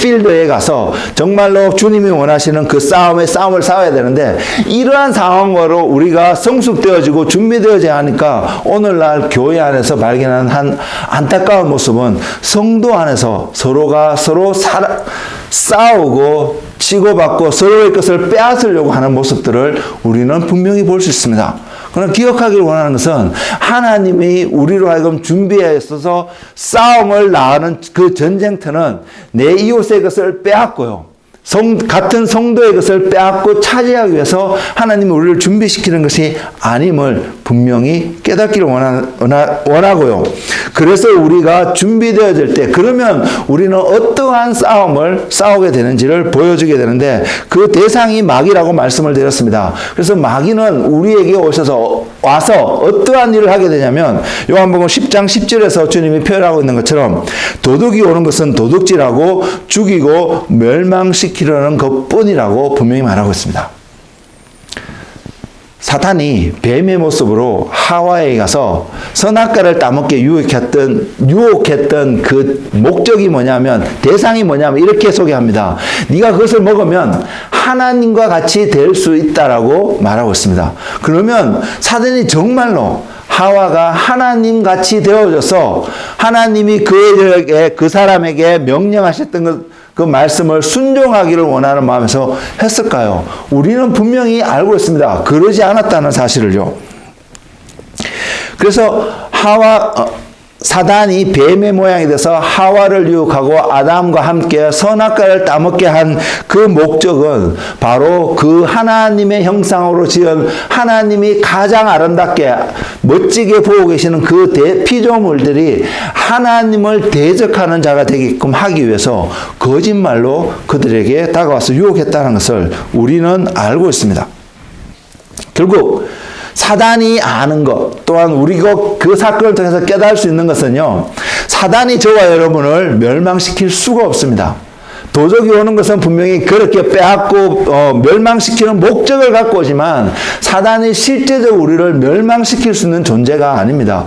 필드에 가서 정말로 주님이 원하시는 그 싸움을 싸워야 되는데, 이러한 상황으로 우리가 성숙되어지고 준비되어져야 하니까 오늘날 교회 안에서 발견한 한 안타까운 모습은 성도 안에서 서로가 서로 싸우고 치고받고 서로의 것을 빼앗으려고 하는 모습들을 우리는 분명히 볼 수 있습니다. 그러나 기억하기를 원하는 것은 하나님이 우리로 하여금 준비해 있어서 싸움을 나가는 그 전쟁터는 내 이웃의 것을 빼앗고요, 같은 성도의 것을 빼앗고 차지하기 위해서 하나님이 우리를 준비시키는 것이 아님을 분명히 깨닫기를 원하고요. 그래서 우리가 준비되어질 때, 그러면 우리는 어떠한 싸움을 싸우게 되는지를 보여주게 되는데, 그 대상이 마귀라고 말씀을 드렸습니다. 그래서 마귀는 우리에게 와서 어떠한 일을 하게 되냐면, 요한복음 10장 10절에서 주님이 표현하고 있는 것처럼 도둑이 오는 것은 도둑질하고 죽이고 멸망시키려는 것뿐이라고 분명히 말하고 있습니다. 사탄이 뱀의 모습으로 하와에 가서 선악과를 따먹게 유혹했던 그 목적이 뭐냐면, 대상이 뭐냐면 이렇게 소개합니다. 네가 그것을 먹으면 하나님과 같이 될 수 있다라고 말하고 있습니다. 그러면 사단이 정말로 하와가 하나님 같이 되어져서 하나님이 그 사람에게 명령하셨던 그 말씀을 순종하기를 원하는 마음에서 했을까요? 우리는 분명히 알고 있습니다. 그러지 않았다는 사실을요. 그래서 사단이 뱀의 모양이 돼서 하와를 유혹하고 아담과 함께 선악과를 따먹게 한 그 목적은 바로 그 하나님의 형상으로 지은, 하나님이 가장 아름답게 멋지게 보고 계시는 그 피조물들이 하나님을 대적하는 자가 되게끔 하기 위해서 거짓말로 그들에게 다가와서 유혹했다는 것을 우리는 알고 있습니다. 결국 사단이 아는 것, 또한 우리가 그 사건을 통해서 깨달을 수 있는 것은요, 사단이 저와 여러분을 멸망시킬 수가 없습니다. 도적이 오는 것은 분명히 그렇게 빼앗고 멸망시키는 목적을 갖고 오지만 사단이 실제적으로 우리를 멸망시킬 수 있는 존재가 아닙니다.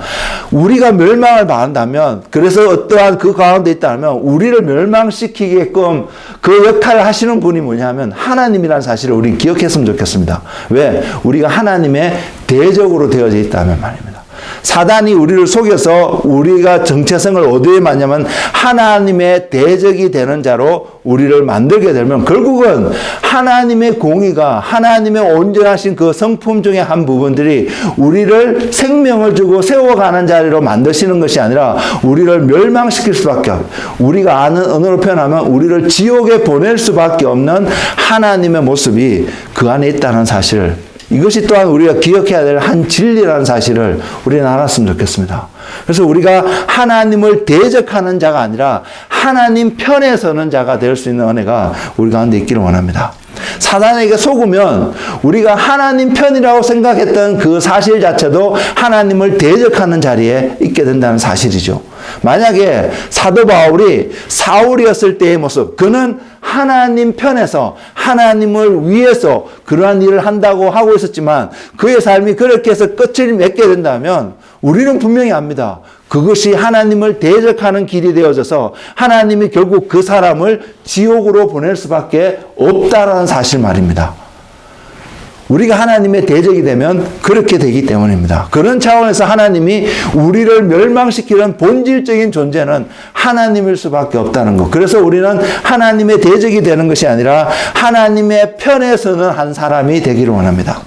우리가 멸망을 받는다면, 그래서 어떠한 그 가운데 있다면 우리를 멸망시키게끔 그 역할을 하시는 분이 뭐냐면 하나님이라는 사실을 우리 기억했으면 좋겠습니다. 왜? 우리가 하나님의 대적으로 되어져 있다면 말입니다. 사단이 우리를 속여서 우리가 정체성을 어디에 맞냐면 하나님의 대적이 되는 자로 우리를 만들게 되면 결국은 하나님의 공의가, 하나님의 온전하신 그 성품 중에 한 부분들이 우리를 생명을 주고 세워가는 자리로 만드시는 것이 아니라 우리를 멸망시킬 수밖에 없고, 우리가 아는 언어로 표현하면 우리를 지옥에 보낼 수밖에 없는 하나님의 모습이 그 안에 있다는 사실을, 이것이 또한 우리가 기억해야 될 한 진리라는 사실을 우리는 알았으면 좋겠습니다. 그래서 우리가 하나님을 대적하는 자가 아니라 하나님 편에 서는 자가 될 수 있는 은혜가 우리 가운데 있기를 원합니다. 사단에게 속으면 우리가 하나님 편이라고 생각했던 그 사실 자체도 하나님을 대적하는 자리에 있게 된다는 사실이죠. 만약에 사도 바울이 사울이었을 때의 모습, 그는 하나님 편에서 하나님을 위해서 그러한 일을 한다고 하고 있었지만 그의 삶이 그렇게 해서 끝을 맺게 된다면 우리는 분명히 압니다. 그것이 하나님을 대적하는 길이 되어져서 하나님이 결국 그 사람을 지옥으로 보낼 수밖에 없다라는 사실 말입니다. 우리가 하나님의 대적이 되면 그렇게 되기 때문입니다. 그런 차원에서 하나님이 우리를 멸망시키는 본질적인 존재는 하나님일 수밖에 없다는 것. 그래서 우리는 하나님의 대적이 되는 것이 아니라 하나님의 편에 서는 한 사람이 되기를 원합니다.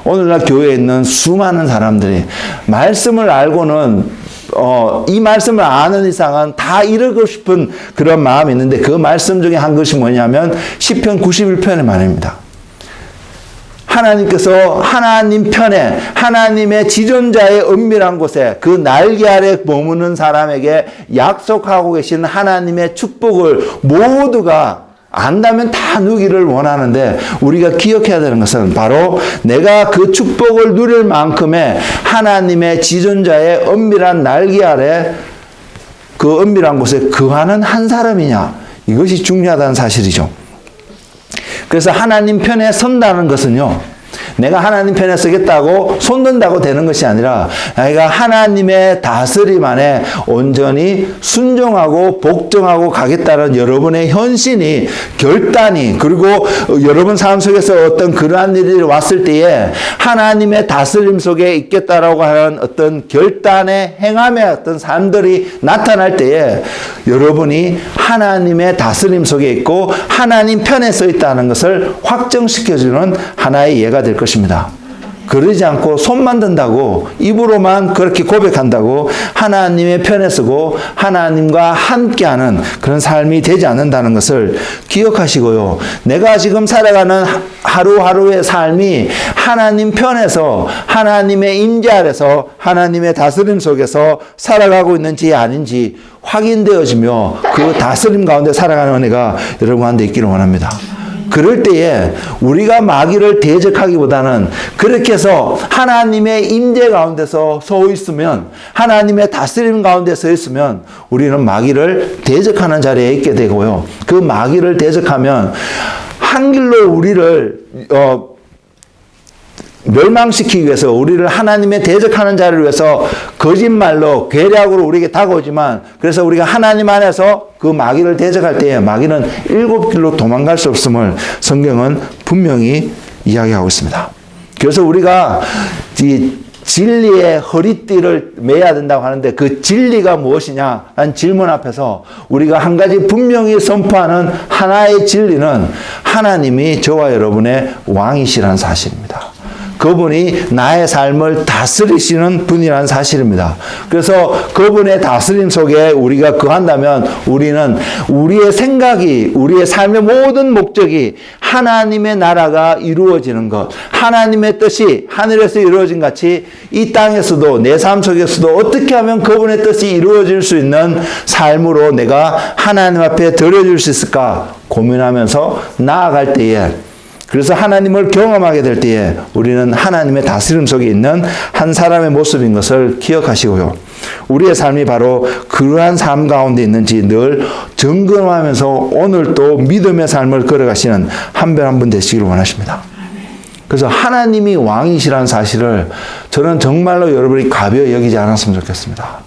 오늘날 교회에 있는 수많은 사람들이 말씀을 알고는 이 말씀을 아는 이상은 다 이루고 싶은 그런 마음이 있는데 그 말씀 중에 한 것이 뭐냐면 시편 91편의 말입니다. 하나님께서 하나님 편에, 하나님의 지존자의 은밀한 곳에 그 날개 아래 머무는 사람에게 약속하고 계신 하나님의 축복을 모두가 안다면 다 누기를 원하는데 우리가 기억해야 되는 것은 바로 내가 그 축복을 누릴 만큼의 하나님의 지존자의 은밀한 날개 아래 그 은밀한 곳에 거하는 한 사람이냐, 이것이 중요하다는 사실이죠. 그래서 하나님 편에 선다는 것은요, 내가 하나님 편에 서겠다고 손든다고 되는 것이 아니라 내가 하나님의 다스림 안에 온전히 순종하고 복종하고 가겠다는 여러분의 헌신이, 결단이, 그리고 여러분 삶 속에서 어떤 그러한 일이 왔을 때에 하나님의 다스림 속에 있겠다라고 하는 어떤 결단의 행함의 어떤 삶들이 나타날 때에 여러분이 하나님의 다스림 속에 있고 하나님 편에 서 있다는 것을 확정시켜주는 하나의 예가 될 것입니다. 그러지 않고 손만 든다고, 입으로만 그렇게 고백한다고 하나님의 편에 서고 하나님과 함께하는 그런 삶이 되지 않는다는 것을 기억하시고요. 내가 지금 살아가는 하루하루의 삶이 하나님 편에서 하나님의 임재 아래서 하나님의 다스림 속에서 살아가고 있는지 아닌지 확인되어지며 그 다스림 가운데 살아가는 은혜가 여러분 가운데 있기를 원합니다. 그럴 때에 우리가 마귀를 대적하기보다는 그렇게 해서 하나님의 임재 가운데서 서 있으면, 하나님의 다스림 가운데 서 있으면 우리는 마귀를 대적하는 자리에 있게 되고요. 그 마귀를 대적하면 한 길로 우리를 멸망시키기 위해서 우리를 하나님의 대적하는 자를 위해서 거짓말로 괴략으로 우리에게 다가오지만 그래서 우리가 하나님 안에서 그 마귀를 대적할 때에 마귀는 7길로 도망갈 수 없음을 성경은 분명히 이야기하고 있습니다. 그래서 우리가 이 진리의 허리띠를 매야 된다고 하는데 그 진리가 무엇이냐 라는 질문 앞에서 우리가 한 가지 분명히 선포하는 하나의 진리는 하나님이 저와 여러분의 왕이시라는 사실입니다. 그분이 나의 삶을 다스리시는 분이라는 사실입니다. 그래서 그분의 다스림 속에 우리가 거한다면 우리는 우리의 생각이, 우리의 삶의 모든 목적이 하나님의 나라가 이루어지는 것, 하나님의 뜻이 하늘에서 이루어진 같이 이 땅에서도 내 삶 속에서도 어떻게 하면 그분의 뜻이 이루어질 수 있는 삶으로 내가 하나님 앞에 드려줄 수 있을까 고민하면서 나아갈 때에, 그래서 하나님을 경험하게 될 때에 우리는 하나님의 다스림 속에 있는 한 사람의 모습인 것을 기억하시고요. 우리의 삶이 바로 그러한 삶 가운데 있는지 늘 점검하면서 오늘 또 믿음의 삶을 걸어가시는 한 분 한 분 되시기를 원하십니다. 그래서 하나님이 왕이시라는 사실을 저는 정말로 여러분이 가벼이 여기지 않았으면 좋겠습니다.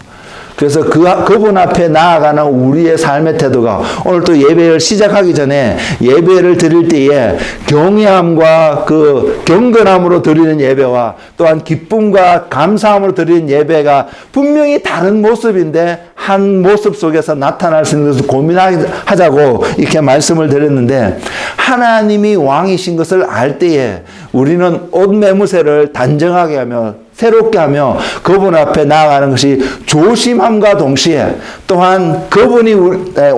그래서 그분 앞에 나아가는 우리의 삶의 태도가 오늘 또 예배를 시작하기 전에 예배를 드릴 때에 경외함과 그 경건함으로 드리는 예배와 또한 기쁨과 감사함으로 드리는 예배가 분명히 다른 모습인데 한 모습 속에서 나타날 수 있는 것을 고민하자고 이렇게 말씀을 드렸는데 하나님이 왕이신 것을 알 때에 우리는 옷 매무새를 단정하게 하며 새롭게 하며 그분 앞에 나아가는 것이 조심함과 동시에 또한 그분이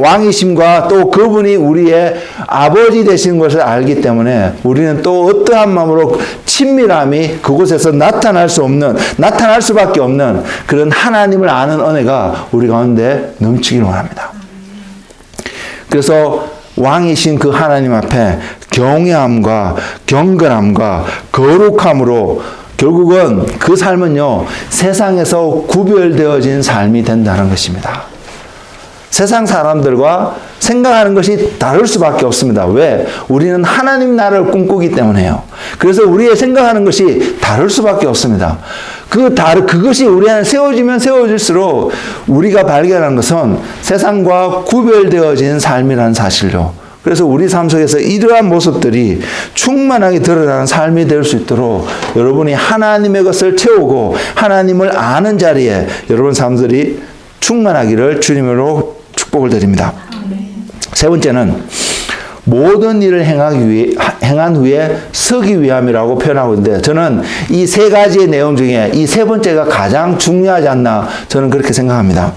왕이심과 또 그분이 우리의 아버지 되시는 것을 알기 때문에 우리는 또 어떠한 마음으로 친밀함이 그곳에서 나타날 수밖에 없는 그런 하나님을 아는 은혜가 우리 가운데 넘치기를 원합니다. 그래서 왕이신 그 하나님 앞에 경외함과 경건함과 거룩함으로 결국은 그 삶은요, 세상에서 구별되어진 삶이 된다는 것입니다. 세상 사람들과 생각하는 것이 다를 수밖에 없습니다. 왜? 우리는 하나님 나라를 꿈꾸기 때문에요. 그래서 우리의 생각하는 것이 다를 수밖에 없습니다. 그것이 우리 안에 세워지면 세워질수록 우리가 발견한 것은 세상과 구별되어진 삶이라는 사실로. 그래서 우리 삶 속에서 이러한 모습들이 충만하게 드러나는 삶이 될 수 있도록 여러분이 하나님의 것을 채우고 하나님을 아는 자리에 여러분 삶들이 충만하기를 주님으로 축복을 드립니다. 세 번째는 모든 일을 행한 후에 서기 위함이라고 표현하고 있는데 저는 이 세 가지의 내용 중에 이 세 번째가 가장 중요하지 않나 저는 그렇게 생각합니다.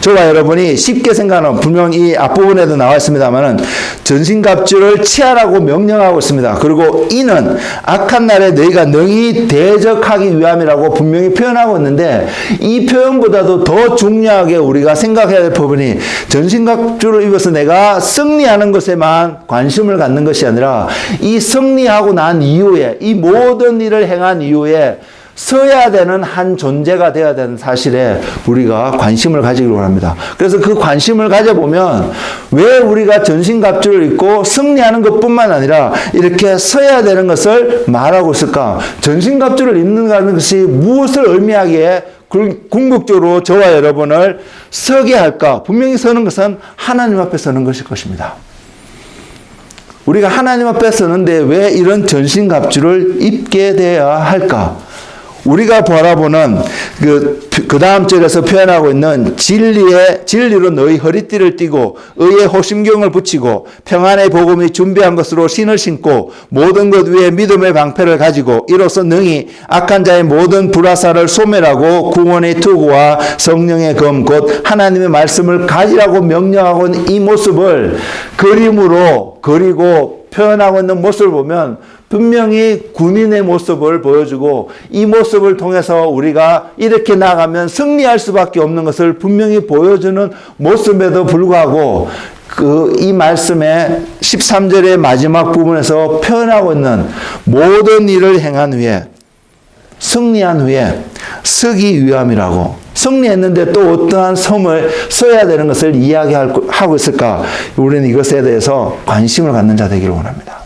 저와 여러분이 쉽게 생각하는 분명 이 앞부분에도 나와 있습니다만은 전신갑주를 취하라고 명령하고 있습니다. 그리고 이는 악한 날에 너희가 능히 대적하기 위함이라고 분명히 표현하고 있는데 이 표현보다도 더 중요하게 우리가 생각해야 될 부분이 전신갑주를 입어서 내가 승리하는 것에만 관심을 갖는 것이 아니라 이 승리하고 난 이후에 이 모든 일을 행한 이후에 서야 되는 한 존재가 되어야 되는 사실에 우리가 관심을 가지기를 원합니다. 그래서 그 관심을 가져보면 왜 우리가 전신갑주를 입고 승리하는 것뿐만 아니라 이렇게 서야 되는 것을 말하고 있을까? 전신갑주를 입는다는 것이 무엇을 의미하기에 궁극적으로 저와 여러분을 서게 할까? 분명히 서는 것은 하나님 앞에 서는 것일 것입니다. 우리가 하나님 앞에 서는데 왜 이런 전신갑주를 입게 되어야 할까? 우리가 바라보는 그 다음 절에서 표현하고 있는 진리로 너희 허리띠를 띠고 의의 호심경을 붙이고 평안의 복음이 준비한 것으로 신을 신고 모든 것 위에 믿음의 방패를 가지고 이로써 능히 악한 자의 모든 불화살을 소멸하고 구원의 투구와 성령의 검 곧 하나님의 말씀을 가지라고 명령하고 있는 이 모습을 그림으로 그리고 표현하고 있는 모습을 보면 분명히 군인의 모습을 보여주고 이 모습을 통해서 우리가 이렇게 나가면 승리할 수밖에 없는 것을 분명히 보여주는 모습에도 불구하고 이 말씀의 13절의 마지막 부분에서 표현하고 있는 모든 일을 행한 후에 승리한 후에 서기 위함이라고 승리했는데 또 어떠한 섬을 써야 되는 것을 이야기하고 있을까? 우리는 이것에 대해서 관심을 갖는 자 되기를 원합니다.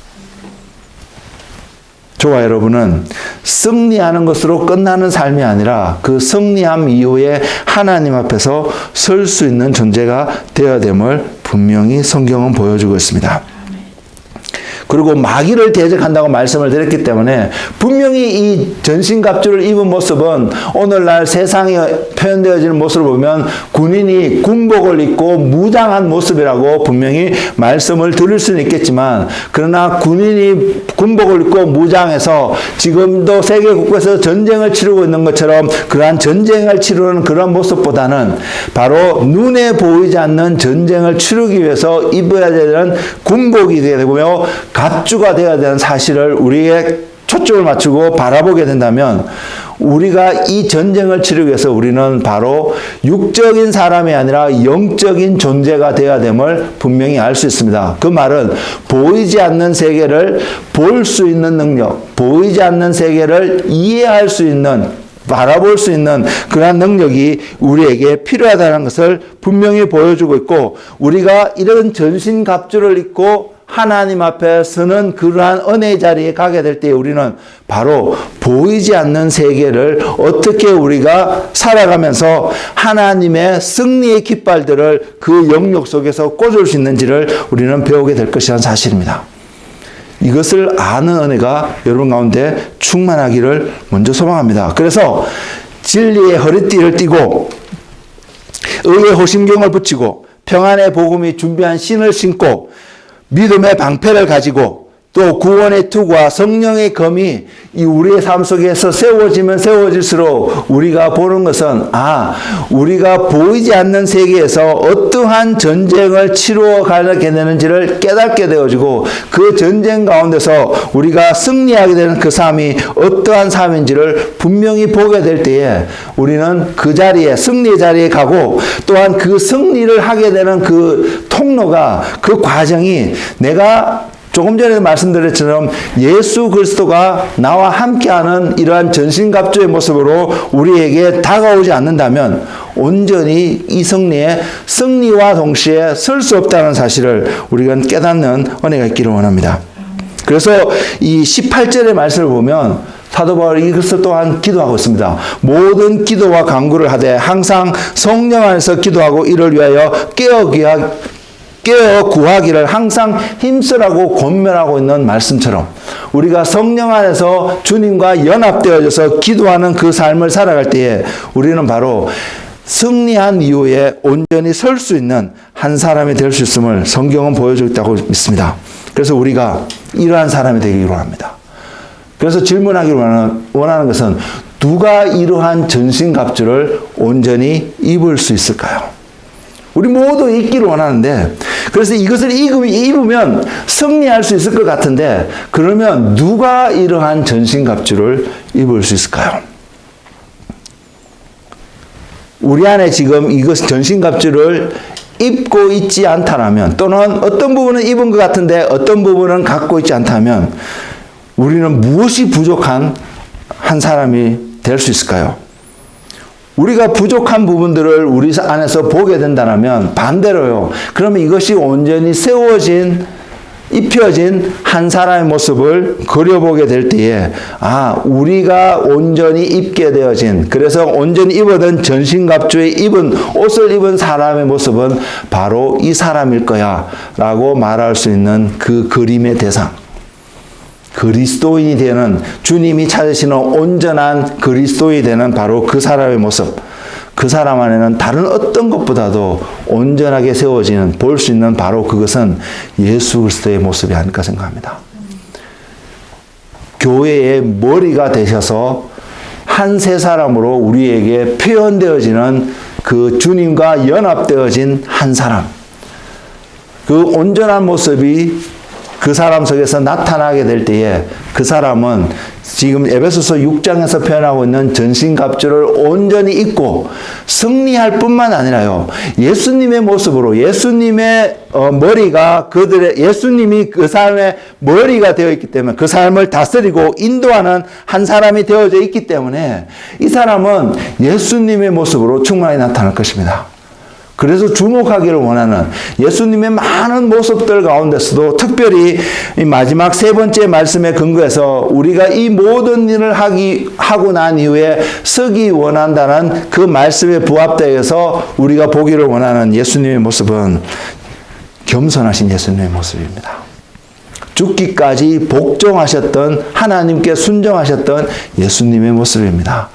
저와 여러분은 승리하는 것으로 끝나는 삶이 아니라 그 승리함 이후에 하나님 앞에서 설 수 있는 존재가 되어야 됨을 분명히 성경은 보여주고 있습니다. 그리고 마귀를 대적한다고 말씀을 드렸기 때문에 분명히 이 전신갑주를 입은 모습은 오늘날 세상에 표현되어지는 모습을 보면 군인이 군복을 입고 무장한 모습이라고 분명히 말씀을 드릴 수는 있겠지만, 그러나 군인이 군복을 입고 무장해서 지금도 세계 곳곳에서 전쟁을 치르고 있는 것처럼 그러한 전쟁을 치르는 그런 모습보다는 바로 눈에 보이지 않는 전쟁을 치르기 위해서 입어야 되는 군복이 되고요, 갑주가 되어야 되는 사실을 우리의 초점을 맞추고 바라보게 된다면, 우리가 이 전쟁을 치르기 위해서 우리는 바로 육적인 사람이 아니라 영적인 존재가 되어야 됨을 분명히 알 수 있습니다. 그 말은 보이지 않는 세계를 볼 수 있는 능력, 보이지 않는 세계를 이해할 수 있는, 바라볼 수 있는 그러한 능력이 우리에게 필요하다는 것을 분명히 보여주고 있고, 우리가 이런 전신갑주를 입고 하나님 앞에 서는 그러한 은혜의 자리에 가게 될 때 우리는 바로 보이지 않는 세계를 어떻게 우리가 살아가면서 하나님의 승리의 깃발들을 그 영역 속에서 꽂을 수 있는지를 우리는 배우게 될 것이라는 사실입니다. 이것을 아는 은혜가 여러분 가운데 충만하기를 먼저 소망합니다. 그래서 진리의 허리띠를 띠고 의의 호심경을 붙이고 평안의 복음이 준비한 신을 신고 믿음의 방패를 가지고 또 구원의 투구와 성령의 검이 이 우리의 삶 속에서 세워지면 세워질수록 우리가 보는 것은, 우리가 보이지 않는 세계에서 어떠한 전쟁을 치루어 가게 되는지를 깨닫게 되어지고, 그 전쟁 가운데서 우리가 승리하게 되는 그 삶이 어떠한 삶인지를 분명히 보게 될 때에 우리는 그 자리에, 승리의 자리에 가고, 또한 그 승리를 하게 되는 그 통로가, 그 과정이 내가 조금 전에 말씀드렸처럼 예수 그리스도가 나와 함께하는 이러한 전신갑주의 모습으로 우리에게 다가오지 않는다면 온전히 이 승리와 동시에 설 수 없다는 사실을 우리가 깨닫는 은혜가 있기를 원합니다. 그래서 이 18절의 말씀을 보면 사도 바울이 이것을 또한 기도하고 있습니다. 모든 기도와 간구를 하되 항상 성령 안에서 기도하고 이를 위하여 깨어 구하기를 항상 힘쓰라고 권면하고 있는 말씀처럼, 우리가 성령 안에서 주님과 연합되어져서 기도하는 그 삶을 살아갈 때에 우리는 바로 승리한 이후에 온전히 설 수 있는 한 사람이 될 수 있음을 성경은 보여주고 있다고 믿습니다. 그래서 우리가 이러한 사람이 되기를 원합니다. 그래서 질문하기를 원하는 것은, 누가 이러한 전신갑주를 온전히 입을 수 있을까요? 우리 모두 입기를 원하는데, 그래서 이것을 입으면 승리할 수 있을 것 같은데, 그러면 누가 이러한 전신갑주를 입을 수 있을까요? 우리 안에 지금 이것 전신갑주를 입고 있지 않다면, 또는 어떤 부분은 입은 것 같은데 어떤 부분은 갖고 있지 않다면, 우리는 무엇이 부족한 한 사람이 될 수 있을까요? 우리가 부족한 부분들을 우리 안에서 보게 된다면 반대로요, 그러면 이것이 온전히 세워진, 입혀진 한 사람의 모습을 그려보게 될 때에, 우리가 온전히 입게 되어진, 그래서 온전히 입어든 전신갑주에 입은 옷을 입은 사람의 모습은 바로 이 사람일 거야 라고 말할 수 있는 그 그림의 대상, 그리스도인이 되는, 주님이 찾으시는 온전한 그리스도인이 되는 바로 그 사람의 모습, 그 사람 안에는 다른 어떤 것보다도 온전하게 세워지는, 볼 수 있는 바로 그것은 예수 그리스도의 모습이 아닐까 생각합니다. 교회의 머리가 되셔서 한 세 사람으로 우리에게 표현되어지는 그 주님과 연합되어진 한 사람, 그 온전한 모습이 그 사람 속에서 나타나게 될 때에 그 사람은 지금 에베소서 6장에서 표현하고 있는 전신갑주를 온전히 입고 승리할 뿐만 아니라요, 예수님의 모습으로, 예수님의 머리가 예수님이 그 사람의 머리가 되어 있기 때문에, 그 삶을 다스리고 인도하는 한 사람이 되어져 있기 때문에 이 사람은 예수님의 모습으로 충만히 나타날 것입니다. 그래서 주목하기를 원하는 예수님의 많은 모습들 가운데서도 특별히 이 마지막 세 번째 말씀에 근거해서 우리가 이 모든 일을 하고 난 이후에 서기 원한다는 그 말씀에 부합되어서 우리가 보기를 원하는 예수님의 모습은 겸손하신 예수님의 모습입니다. 죽기까지 복종하셨던, 하나님께 순종하셨던 예수님의 모습입니다.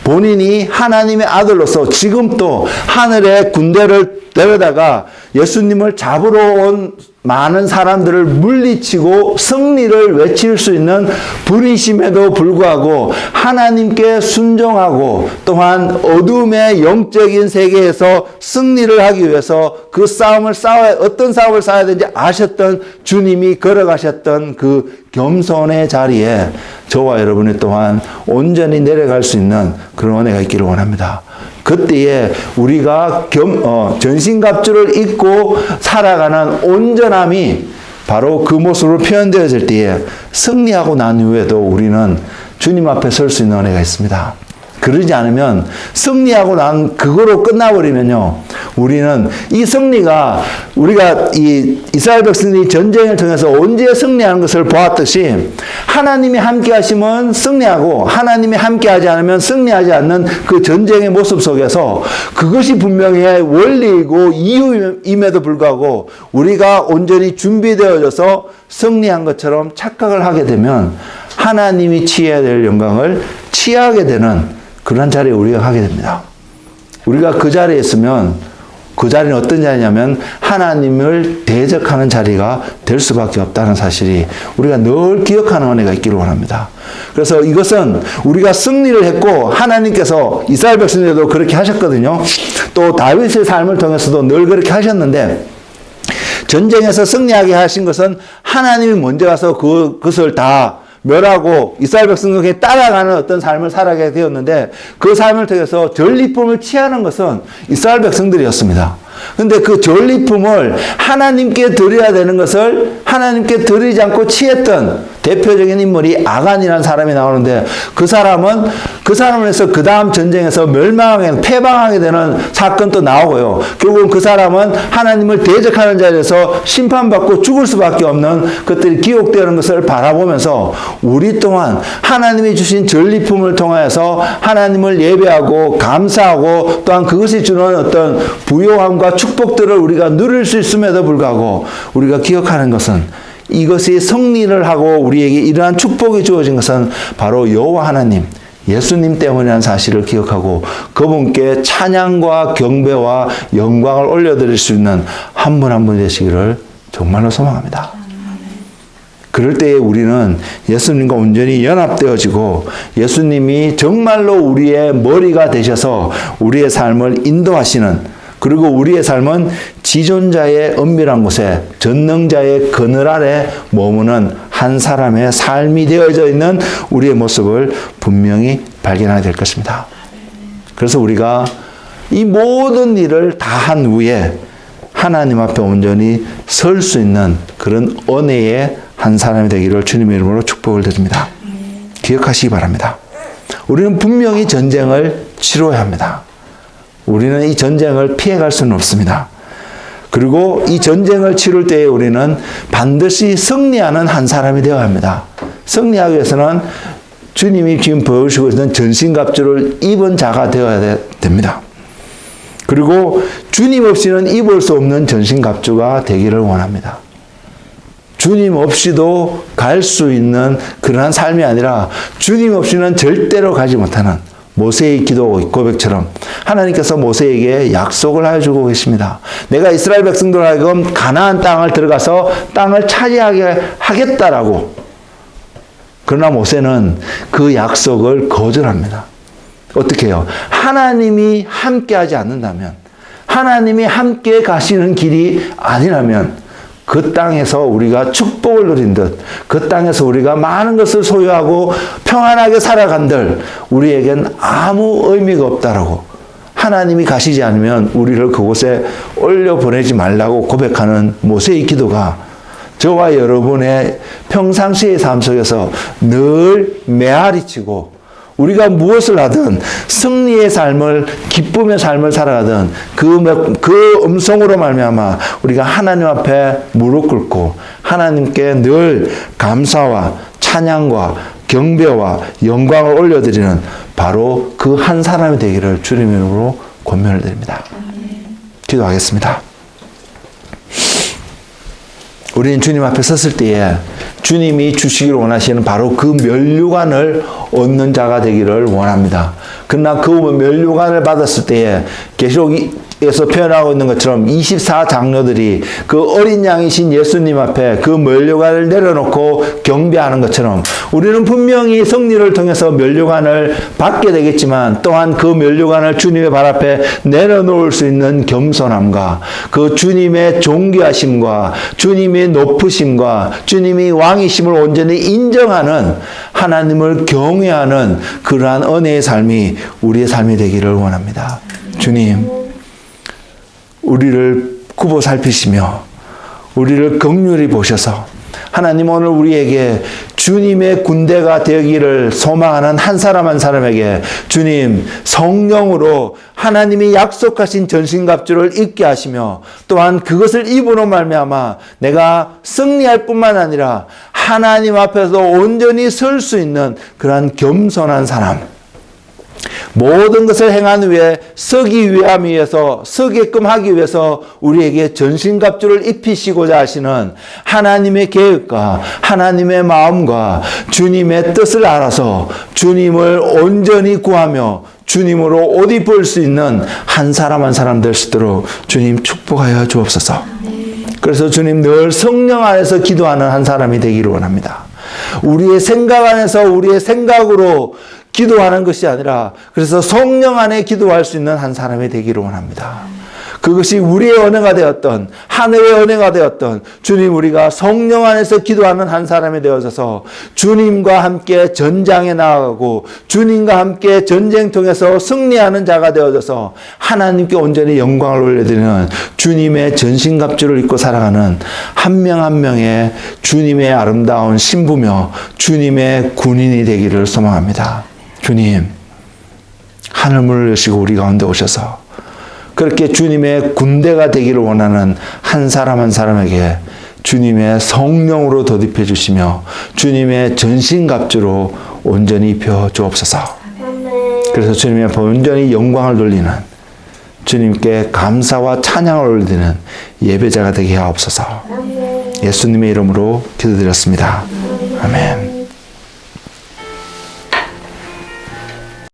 본인이 하나님의 아들로서 지금 또 하늘의 군대를 데려다가 예수님을 잡으러 온 많은 사람들을 물리치고 승리를 외칠 수 있는 분이심에도 불구하고 하나님께 순종하고 또한 어둠의 영적인 세계에서 승리를 하기 위해서 그 싸움을 어떤 싸움을 싸워야 되는지 아셨던 주님이 걸어가셨던 그 겸손의 자리에 저와 여러분이 또한 온전히 내려갈 수 있는 그런 은혜가 있기를 원합니다. 그때에 우리가 전신갑주를 입고 살아가는 온전함이 바로 그 모습으로 표현되어질 때에 승리하고 난 후에도 우리는 주님 앞에 설 수 있는 은혜가 있습니다. 그러지 않으면 승리하고 난 그거로 끝나버리면요. 우리는 이 승리가 우리가 이 이스라엘 백성들이 전쟁을 통해서 언제 승리하는 것을 보았듯이 하나님이 함께 하시면 승리하고 하나님이 함께 하지 않으면 승리하지 않는 그 전쟁의 모습 속에서 그것이 분명히 원리이고 이유임에도 불구하고 우리가 온전히 준비되어져서 승리한 것처럼 착각을 하게 되면 하나님이 취해야 될 영광을 취하게 되는 그런 자리에 우리가 가게 됩니다. 우리가 그 자리에 있으면 그 자리는 어떤 자리냐면 하나님을 대적하는 자리가 될 수밖에 없다는 사실이 우리가 늘 기억하는 은혜가 있기를 원합니다. 그래서 이것은 우리가 승리를 했고 하나님께서 이스라엘 백성들도 그렇게 하셨거든요. 또 다윗의 삶을 통해서도 늘 그렇게 하셨는데 전쟁에서 승리하게 하신 것은 하나님이 먼저 가서 그것을 다 멸하고 이스라엘 백성에게 따라가는 어떤 삶을 살아가게 되었는데 그 삶을 통해서 전리품을 취하는 것은 이스라엘 백성들이었습니다. 근데 그 전리품을 하나님께 드려야 되는 것을 하나님께 드리지 않고 취했던 대표적인 인물이 아간이라는 사람이 나오는데 그 사람을 해서 그 다음 전쟁에서 패방하게 되는 사건도 나오고요. 결국은 그 사람은 하나님을 대적하는 자리에서 심판받고 죽을 수밖에 없는 것들이 기록되는 것을 바라보면서 우리 또한 하나님이 주신 전리품을 통하여서 하나님을 예배하고 감사하고 또한 그것이 주는 어떤 부요함과 축복들을 우리가 누릴 수 있음에도 불구하고 우리가 기억하는 것은 이것이 승리를 하고 우리에게 이러한 축복이 주어진 것은 바로 여호와 하나님, 예수님 때문이라는 사실을 기억하고 그분께 찬양과 경배와 영광을 올려드릴 수 있는 한 분 한 분 되시기를 정말로 소망합니다. 그럴 때에 우리는 예수님과 온전히 연합되어지고 예수님이 정말로 우리의 머리가 되셔서 우리의 삶을 인도하시는 그리고 우리의 삶은 지존자의 은밀한 곳에 전능자의 그늘 아래 머무는 한 사람의 삶이 되어져 있는 우리의 모습을 분명히 발견하게 될 것입니다. 그래서 우리가 이 모든 일을 다 한 후에 하나님 앞에 온전히 설 수 있는 그런 은혜의 한 사람이 되기를 주님의 이름으로 축복을 드립니다. 기억하시기 바랍니다. 우리는 분명히 전쟁을 치러야 합니다. 우리는 이 전쟁을 피해갈 수는 없습니다. 그리고 이 전쟁을 치를 때에 우리는 반드시 승리하는 한 사람이 되어야 합니다. 승리하기 위해서는 주님이 지금 보여주시고 있는 전신갑주를 입은 자가 되어야 됩니다. 그리고 주님 없이는 입을 수 없는 전신갑주가 되기를 원합니다. 주님 없이도 갈 수 있는 그러한 삶이 아니라 주님 없이는 절대로 가지 못하는 모세의 기도 고백처럼 하나님께서 모세에게 약속을 해주고 계십니다. 내가 이스라엘 백성들 하여금 가나안 땅을 들어가서 땅을 차지하게 하겠다라고. 그러나 모세는 그 약속을 거절합니다. 어떻게 해요? 하나님이 함께하지 않는다면, 하나님이 함께 가시는 길이 아니라면 그 땅에서 우리가 축복을 누린 듯, 그 땅에서 우리가 많은 것을 소유하고 평안하게 살아간들 우리에겐 아무 의미가 없다라고. 하나님이 가시지 않으면 우리를 그곳에 올려보내지 말라고 고백하는 모세의 기도가 저와 여러분의 평상시의 삶 속에서 늘 메아리치고 우리가 무엇을 하든 승리의 삶을, 기쁨의 삶을 살아가든 그 음성으로 말미암아 우리가 하나님 앞에 무릎 꿇고 하나님께 늘 감사와 찬양과 경배와 영광을 올려드리는 바로 그 한 사람이 되기를 주님 이름으로 권면을 드립니다. 기도하겠습니다. 우리는 주님 앞에 섰을 때에 주님이 주시기를 원하시는 바로 그 면류관을 얻는 자가 되기를 원합니다. 그러나 그 면류관을 받았을 때에 계시록에서 표현하고 있는 것처럼 24장로들이 그 어린 양이신 예수님 앞에 그 면류관을 내려놓고 경배하는 것처럼 우리는 분명히 승리를 통해서 면류관을 받게 되겠지만 또한 그 면류관을 주님의 발 앞에 내려놓을 수 있는 겸손함과 그 주님의 존귀하심과 주님의 높으심과 주님이 왕이심을 온전히 인정하는 하나님을 경외하는 그러한 은혜의 삶이 우리의 삶이 되기를 원합니다. 주님, 우리를 굽어 살피시며 우리를 긍휼히 보셔서 하나님 오늘 우리에게 주님의 군대가 되기를 소망하는 한 사람 한 사람에게 주님 성령으로 하나님이 약속하신 전신갑주를 입게 하시며 또한 그것을 입으로 말미암아 내가 승리할 뿐만 아니라 하나님 앞에서 온전히 설 수 있는 그러한 겸손한 사람, 모든 것을 행한 후에 서게끔 하기 위해서 우리에게 전신갑주를 입히시고자 하시는 하나님의 계획과 하나님의 마음과 주님의 뜻을 알아서 주님을 온전히 구하며 주님으로 옷 입을 수 있는 한 사람 한 사람 될 수 있도록 주님 축복하여 주옵소서. 그래서 주님 늘 성령 안에서 기도하는 한 사람이 되기를 원합니다. 우리의 생각 안에서 우리의 생각으로 기도하는 것이 아니라 그래서 성령 안에 기도할 수 있는 한 사람이 되기를 원합니다. 그것이 우리의 언어가 되었던 하늘의 언어가 되었던 주님 우리가 성령 안에서 기도하는 한 사람이 되어져서 주님과 함께 전장에 나아가고 주님과 함께 전쟁통에서 승리하는 자가 되어져서 하나님께 온전히 영광을 올려드리는 주님의 전신갑주를 입고 살아가는 한 명 한 명의 주님의 아름다운 신부며 주님의 군인이 되기를 소망합니다. 주님, 하늘문을 여시고 우리 가운데 오셔서 그렇게 주님의 군대가 되기를 원하는 한 사람 한 사람에게 주님의 성령으로 덧입혀 주시며 주님의 전신갑주로 온전히 입혀 주옵소서. 그래서 주님의 온전히 영광을 돌리는 주님께 감사와 찬양을 올리는 예배자가 되게 하옵소서. 예수님의 이름으로 기도드렸습니다. 아멘.